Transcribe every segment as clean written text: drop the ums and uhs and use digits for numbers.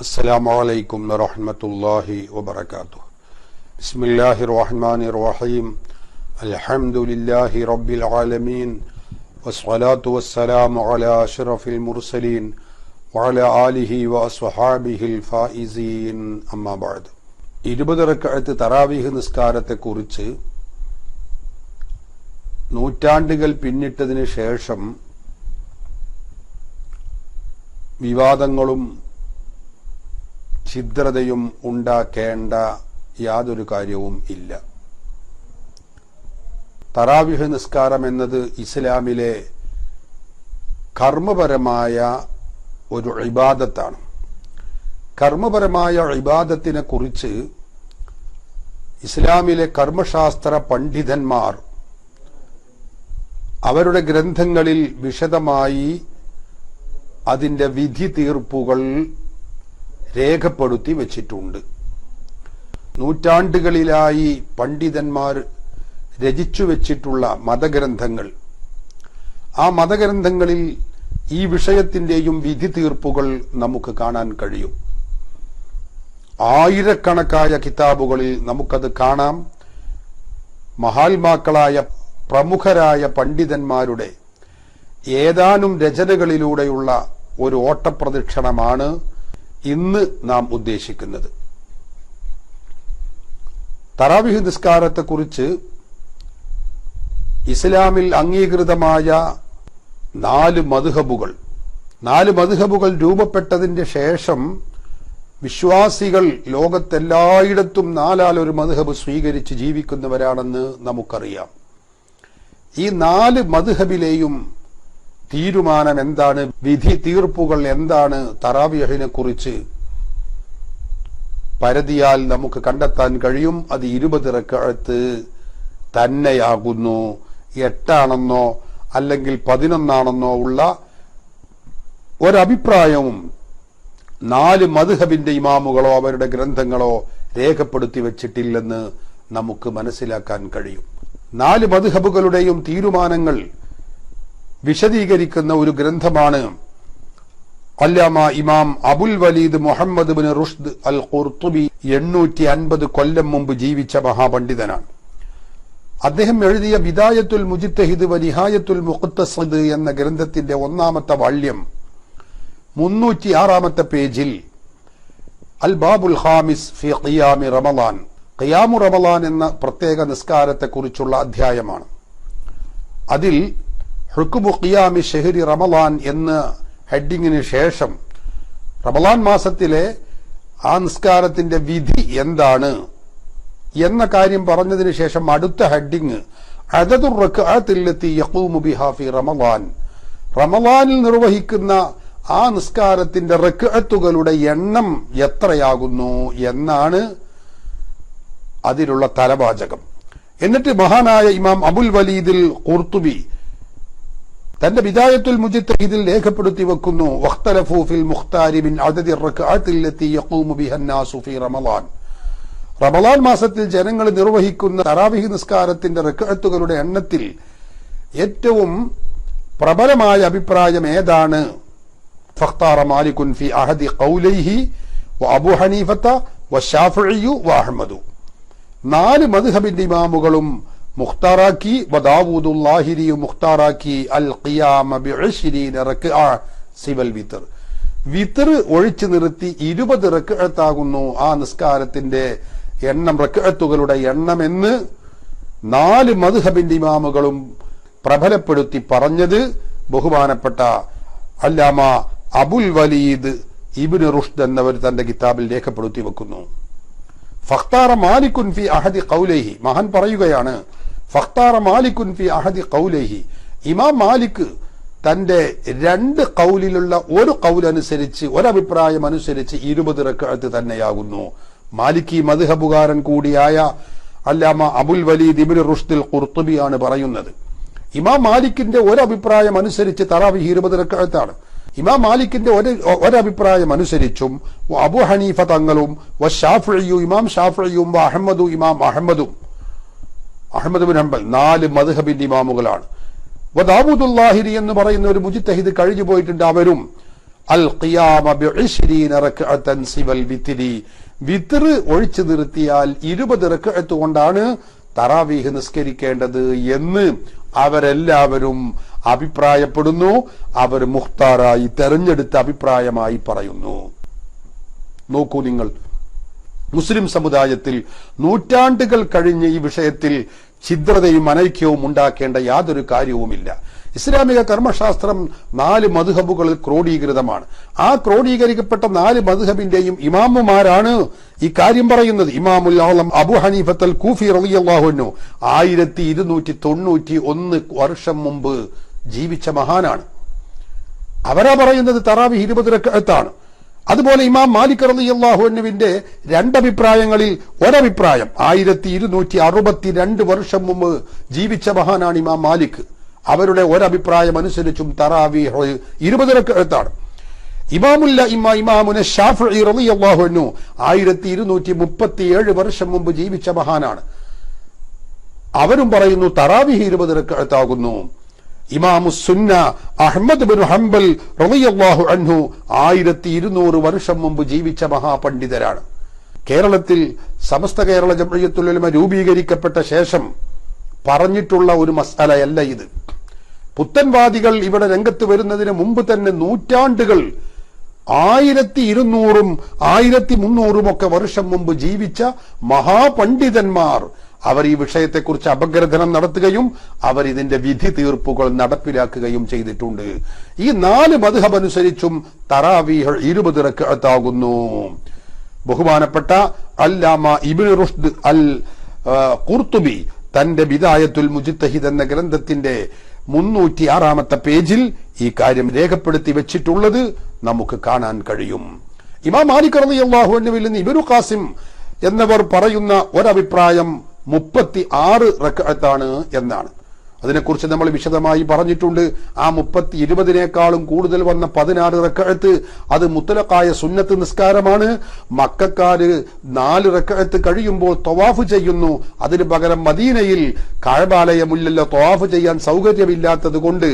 السلام عليكم ورحمة الله وبركاته. بسم الله الرحمن الرحيم. الحمد لله رب العالمين والصلاة والسلام على أشرف المرسلين وعلى آله وأصحابه الفائزين. أما بعد. 20 റക്അത്ത് തറാവീഹ് നിസ്കാരത്തെക്കുറിച്ച് നൂറ്റാണ്ടുകൾ പിന്നിട്ടതിന് ശേഷം വിവാദങ്ങളും ഛിദ്രതയും ഉണ്ടാക്കേണ്ട യാതൊരു കാര്യവും ഇല്ല. തറാവീഹ് നിസ്കാരം എന്നത് ഇസ്ലാമിലെ കർമ്മപരമായ ഒരു ഇബാദത്താണ്. കർമ്മപരമായ ഇബാദത്തിനെ കുറിച്ച് ഇസ്ലാമിലെ കർമ്മശാസ്ത്ര പണ്ഡിതന്മാർ അവരുടെ ഗ്രന്ഥങ്ങളിൽ വിശദമായി അതിന്റെ വിധി തീർപ്പുകൾ രേഖപ്പെടുത്തി വച്ചിട്ടുണ്ട്. നൂറ്റാണ്ടുകളിലായി പണ്ഡിതന്മാർ രചിച്ചു വച്ചിട്ടുള്ള മതഗ്രന്ഥങ്ങൾ, ആ മതഗ്രന്ഥങ്ങളിൽ ഈ വിഷയത്തിന്റെയും വിധി തീർപ്പുകൾ നമുക്ക് കാണാൻ കഴിയും. ആയിരക്കണക്കായ കിതാബുകളിൽ നമുക്കത് കാണാം. മഹാത്മാക്കളായ പ്രമുഖരായ പണ്ഡിതന്മാരുടെ ഏതാനും രചനകളിലൂടെയുള്ള ഒരു ഓട്ടപ്രദക്ഷിണമാണ് ഇന്ന് നാം ഉദ്ദേശിക്കുന്നത്. തറാവീഹ് നിസ്കാരത്തെക്കുറിച്ച് ഇസ്ലാമിൽ അംഗീകൃതമായ 4 മദ്ഹബുകൾ രൂപപ്പെട്ടതിന്റെ ശേഷം വിശ്വാസികൾ ലോകത്തെല്ലായിടത്തും 4 ഒരു മദ്ഹബ് സ്വീകരിച്ച് ജീവിക്കുന്നവരാണെന്ന് നമുക്കറിയാം. ഈ 4 മദ്ഹബിലെയും തീരുമാനം എന്താണ്, വിധി തീർപ്പുകൾ എന്താണ്, തറാവീഹിനെ കുറിച്ച് പരതിയാൽ നമുക്ക് കണ്ടെത്താൻ കഴിയും. അത് 20 റക്അത്ത് തന്നെയാകുന്നു. 8 ആണെന്നോ അല്ലെങ്കിൽ 11 ഉള്ള ഒരഭിപ്രായവും 4 മദ്ഹബിന്റെ ഇമാമുകളോ അവരുടെ ഗ്രന്ഥങ്ങളോ രേഖപ്പെടുത്തി വച്ചിട്ടില്ലെന്ന് നമുക്ക് മനസ്സിലാക്കാൻ കഴിയും. 4 മദ്ഹബുകളുടെയും തീരുമാനങ്ങൾ വിശദീകരിക്കുന്ന ഒരു ഗ്രന്ഥമാണ് അല്ലാമ ഇമാം അബുൽ വലീദ് മുഹമ്മദ് ബിൻ റുഷ്ദ് അൽ ഖുർത്തുബി. 850 കൊല്ലം മുമ്പ് ജീവിച്ച മഹാപണ്ഡിതനാണ്. അദ്ദേഹം എഴുതിയ ബിദായത്തുൽ മുജ്തഹിദ് വ നിഹായത്തുൽ മുഖ്തസിദ് എന്ന ഗ്രന്ഥത്തിന്റെ 1-ാമത്തെ വാള്യം 306-ാമത്തെ പേജിൽ അൽ ബാബുൽ ഖാമിസ് ഫി ഖിയാമി റമളാൻ, ഖിയാമു റമളാൻ എന്ന പ്രത്യേക നിസ്കാരത്തെക്കുറിച്ചുള്ള അധ്യായമാണ്. അതിൽ ഹുക്മു ഖിയാമി ഷഹ്രി റമളാൻ എന്ന ഹെഡിങ്ങിന് ശേഷം റമളാൻ മാസത്തിലെ ആ നിസ്കാരത്തിന്റെ വിധി എന്താണ് എന്ന കാര്യം പറഞ്ഞതിന് ശേഷം അടുത്ത ഹെഡിങ് അദദുർ റക്അത്തില്ലത്തി യഖൂമു ബിഹാ ഫി റമളാൻ, റമളാനിൽ നിർവഹിക്കുന്ന ആ നിസ്കാരത്തിന്റെ റക്അത്തുകളുടെ എണ്ണം എത്രയാകുന്നു എന്നാണ് അതിലുള്ള തലവാചകം. എന്നിട്ട് മഹാനായ ഇമാം അബുൽ വലീദിൽ ഖുർത്തുബി തന്റെ ബിദായത്തുൽ മുജ്തഹിദിൽ രേഖപ്പെടുത്തി വെക്കുന്നു, വഖ്തലഫു ഫിൽ മുഖ്താരി മിൻ അദദി റക്അത്തില്ലത്തി യഖൂമു ബിഹന്നാസു ഫി റമളാൻ, റമളാൻ മാസത്തിൽ ജനങ്ങൾ നിർവഹിക്കുന്ന തറാവീഹ് നിസ്കാരത്തിന്റെ റക്അത്തുകളുടെ എണ്ണത്തിൽ ഏറ്റവും പ്രബലമായ അഭിപ്രായം ഏതാണ്? ഫഖ്താറ മാലികുൻ ഫി അഹദി ഖൗലൈഹി വ അബൂ ഹനീഫത വ ശാഫിഈ വ അഹ്മദു. 4 മദ്ഹബിന്റെ ഇമാമുകളും മുഖ്താറാക്കി, വ ദാവൂദുൽ ലാഹിരി മുഖ്താറാക്കി അൽ ഖിയാമ ബി20 റക്അ സിവൽ വിത്ർ, വിത്ർ ഒഴിച്ചു നിർത്തി 20 റക്അത്താകുന്നു ആ നിസ്കാരത്തിന്റെ എണ്ണം, റക്അത്തുകളുടെ എണ്ണമെന്ന് 4 മദ്ഹബിന്റെ ഇമാമുകളും പ്രബലപ്പെടുത്തി പറഞ്ഞത് ബഹുമാനപ്പെട്ട അല്ലാമ അബുൽ വലീദ് ഇബ്നു റുഷ്ദ് എന്നവർ തന്റെ കിതാബിൽ രേഖപ്പെടുത്തി വെക്കുന്നു. ഫഖ്താറ മാലികുൻ ഫി അഹദി ഖൗലൈഹി, മഹാൻ പറയുകയാണ്, ഫഖ്താറ മാലികുൻ ഫി അഹദി ഖൗലൈഹി, ഇമാം മാലിക് തന്റെ 2 ഖൗലിലുള്ള ഒരു ഖൗൽ അനുസരിച്ച്, ഒരഭിപ്രായം അനുസരിച്ച് 20 റക്അത്ത് തന്നെയാകുന്നു. മാലിക്കി മദ്ഹബുകാരൻ കൂടിയായ അല്ലാമ അബുൽ വലീദ് ഇബ്നു റുഷ്ദ് അൽ ഖുർത്തുബിയാണ് പറയുന്നത്. ഇമാം മാലിക്കിന്റെ ഒരഭിപ്രായം അനുസരിച്ച് തറാവീഹ് 20 റക്അത്താണ്. ഇമാം മാലിക്കിന്റെ ഒരഭിപ്രായം അനുസരിച്ചും അബൂ ഹനീഫ തങ്ങളും ഷാഫിഈ ഇമാം ഷാഫിഈയും അഹ്മദു ഇമാം അഹ്മദും Ahmad bin Hanbal 4 മദ്ഹബിന്റെ ഇമാമുകളാണ്. Dawoodul Lahiri എന്ന് പറയുന്ന ഒരു മുജ്തഹിദ് കഴിഞ്ഞു പോയിട്ടുണ്ട്. അവരും അൽ ഖിയാമ ബി20 റക്അത്തൻ സിവൽ വിത്രി, വിത്ർ ഒഴിച്ചു നിർത്തിയാൽ 20 റക്അത്ത് കൊണ്ടാണ് തറാവീഹ് നിസ്കരിക്കേണ്ടത് എന്ന് അവരെല്ലാവരും അഭിപ്രായപ്പെടുന്നു. അവർ മുഖ്താറായി തെരഞ്ഞെടുത്ത അഭിപ്രായമായി പറയുന്നു. നോക്കൂ നിങ്ങൾ, മുസ്ലിം സമുദായത്തിൽ നൂറ്റാണ്ടുകൾ കഴിഞ്ഞ് ഈ വിഷയത്തിൽ ഛിദ്രതയും അനൈക്യവും ഉണ്ടാക്കേണ്ട യാതൊരു കാര്യവുമില്ല. ഇസ്ലാമിക കർമ്മശാസ്ത്രം 4 മദ്ഹബുകളിൽ ക്രോഡീകൃതമാണ്. ആ ക്രോഡീകരിക്കപ്പെട്ട 4 മദ്ഹബിന്റെയും ഇമാമുമാരാണ് ഈ കാര്യം പറയുന്നത്. ഇമാമുൽ ആളം അബു ഹനീഫത്തൽ കൂഫി റളിയല്ലാഹു അൻഹു 1291 വർഷം മുമ്പ് ജീവിച്ച മഹാനാണ്. അവരാ പറയുന്നത് തറാവീഹ് 20 റക്അത്താണ്. അതുപോലെ ഇമാം മാലിക് റളിയല്ലാഹു അൻഹുവിന്റെ 2 അഭിപ്രായങ്ങളിൽ ഒരഭിപ്രായം 1262 വർഷം മുമ്പ് ജീവിച്ച മഹാനാണ് ഇമാം മാലിക്. അവരുടെ ഒരഭിപ്രായം അനുസരിച്ചും തറാവീഹ് 20 റക്അത്താണ്. ഇമാമുന ശാഫിഈ റളിയല്ലാഹു അൻഹു 1237 വർഷം മുമ്പ് ജീവിച്ച മഹാനാണ്. അവരും പറയുന്നു തറാവീഹ് 20 റക്അത്താകുന്നു. ഇമാമുസ്സുന്ന അഹ്മദ് ബിൻ ഹംബൽ റളിയല്ലാഹു അൻഹു 1200 വർഷം മുമ്പ് ജീവിച്ച മഹാപണ്ഡിതരാണ്. കേരളത്തിൽ സമസ്ത കേരള ജംഇയ്യത്തുൽ ഉലമ രൂപീകരിക്കപ്പെട്ട ശേഷം പറഞ്ഞിട്ടുള്ള ഒരു മസ്അലയല്ല ഇത്. പുത്തൻവാദികൾ ഇവിടെ രംഗത്ത് വരുന്നതിന് മുമ്പ് തന്നെ നൂറ്റാണ്ടുകൾ 1200ഉം 1300ഉം ഒക്കെ വർഷം മുമ്പ് ജീവിച്ച മഹാപണ്ഡിതന്മാർ അവർ ഈ വിഷയത്തെക്കുറിച്ച് അപഗ്രഥനം നടത്തുകയും അവർ ഇതിന്റെ വിധി തീർപ്പുകൾ നടപ്പിലാക്കുകയും ചെയ്തിട്ടുണ്ട്. ഈ 4 മദ്ഹബ് അനുസരിച്ചും തറാവീഹ് 20 റക്അത്താകുന്നു. ബഹുമാനപ്പെട്ട അല്ലാമ ഇബ്നു റുഷ്ദ് അൽ ഖുർത്തുബി തന്റെ ബിദായത്തുൽ മുജ്തഹിദ് എന്ന ഗ്രന്ഥത്തിന്റെ 306-ാമത്തെ പേജിൽ ഈ കാര്യം രേഖപ്പെടുത്തി വെച്ചിട്ടുള്ളത് നമുക്ക് കാണാൻ കഴിയും. ഇമാം മാലിക് റളിയല്ലാഹു അൻഹുവിൽ നിന്ന് ഇബ്നു ഖാസിം എന്നവർ പറയുന്ന ഒരഭിപ്രായം 36 റക്അത്താണ് എന്നാണ്. അതിനെക്കുറിച്ച് നമ്മൾ വിശദമായി പറഞ്ഞിട്ടുണ്ട്. ആ 20-നേക്കാളും കൂടുതൽ വന്ന 16 റക്അത്ത് അത് മുത്തലഖായ സുന്നത്ത് നിസ്കാരമാണ്. മക്കക്കാര് 4 റക്അത്ത് കഴിയുമ്പോൾ തവാഫ് ചെയ്യുന്നു. അതിന് പകരം മദീനയിൽ കഅബാലയമില്ലല്ലോ, തവാഫ് ചെയ്യാൻ സൗകര്യമില്ലാത്തത് കൊണ്ട്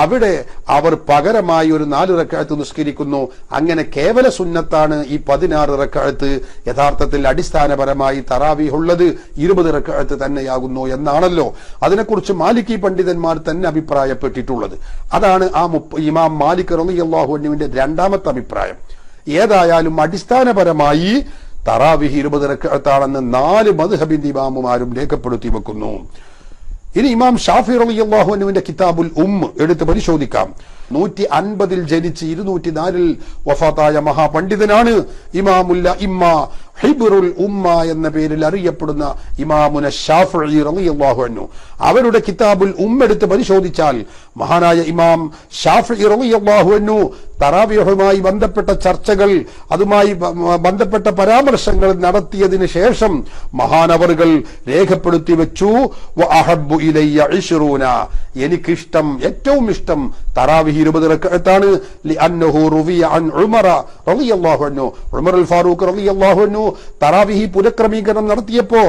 അവിടെ അവർ പകരമായി ഒരു 4 റക്അത്ത് നിസ്കരിക്കുന്നു. അങ്ങനെ കേവല സുന്നത്താണ് ഈ 16 റക്അത്ത്. യഥാർത്ഥത്തിൽ അടിസ്ഥാനപരമായി തറാവീഹ് ഉള്ളത് 20 റക്അത്ത് തന്നെയാകുന്നു എന്നാണല്ലോ അതിനെക്കുറിച്ച് മാലിക് പണ്ഡിതന്മാർ തന്നെ അഭിപ്രായപ്പെട്ടിട്ടുള്ളത്. അതാണ് ആ ഇമാം മാലിക് റളിയല്ലാഹു അൻഹുവിന്റെ 2-ാമത്തെ അഭിപ്രായം. ഏതായാലും അടിസ്ഥാനപരമായി തറാവീഹ് 20 റക്അത്താണെന്ന് 4 മദ്ഹബിന്റെ ഇമാമുമാരും രേഖപ്പെടുത്തി വെക്കുന്നു. ഇനി ഇമാം ഷാഫി റളിയല്ലാഹു അൻഹുവിന്റെ കിതാബുൽ എടുത്ത് പരിശോധിക്കാം. 150-ൽ ജനിച്ച് 204-ൽ വഫാത്തായ മഹാപണ്ഡിതനാണ്. ഇമാമുൽ ഇമ്മ ഹിബ്റുൽ ഉമ്മ എന്ന പേരിൽ അറിയപ്പെടുന്ന ഇമാമുന ശാഫിഈ റളിയല്ലാഹു അൻഹു. അവരുടെ കിതാബുൽ എടുത്ത് പരിശോധിച്ചാൽ മഹാനായ ഇമാം ഷാഫിഈ റളിയല്ലാഹു അൻഹു തറാവീഹുമായി ബന്ധപ്പെട്ട ചർച്ചകൾ, അതുമായി ബന്ധപ്പെട്ട പരാമർശങ്ങൾ നടത്തിയതിന് ശേഷം മഹാനവറുകൾ രേഖപ്പെടുത്തി വെച്ചു, വഅഹബ്ബു ഇലയ്യ 20, എനിക്കിഷ്ടം, ഏറ്റവും ഇഷ്ടം തറാവീഹ് 20 റക്അത്താണ്. ലിഅന്നഹു റുവിയ അൻ ഉമർ റളിയല്ലാഹു അൻഹു, ഉമർ അൽ ഫാറൂഖ് റളിയല്ലാഹു അൻഹു തറാവീഹ് പുനഃക്രമീകരണം നടത്തിയപ്പോ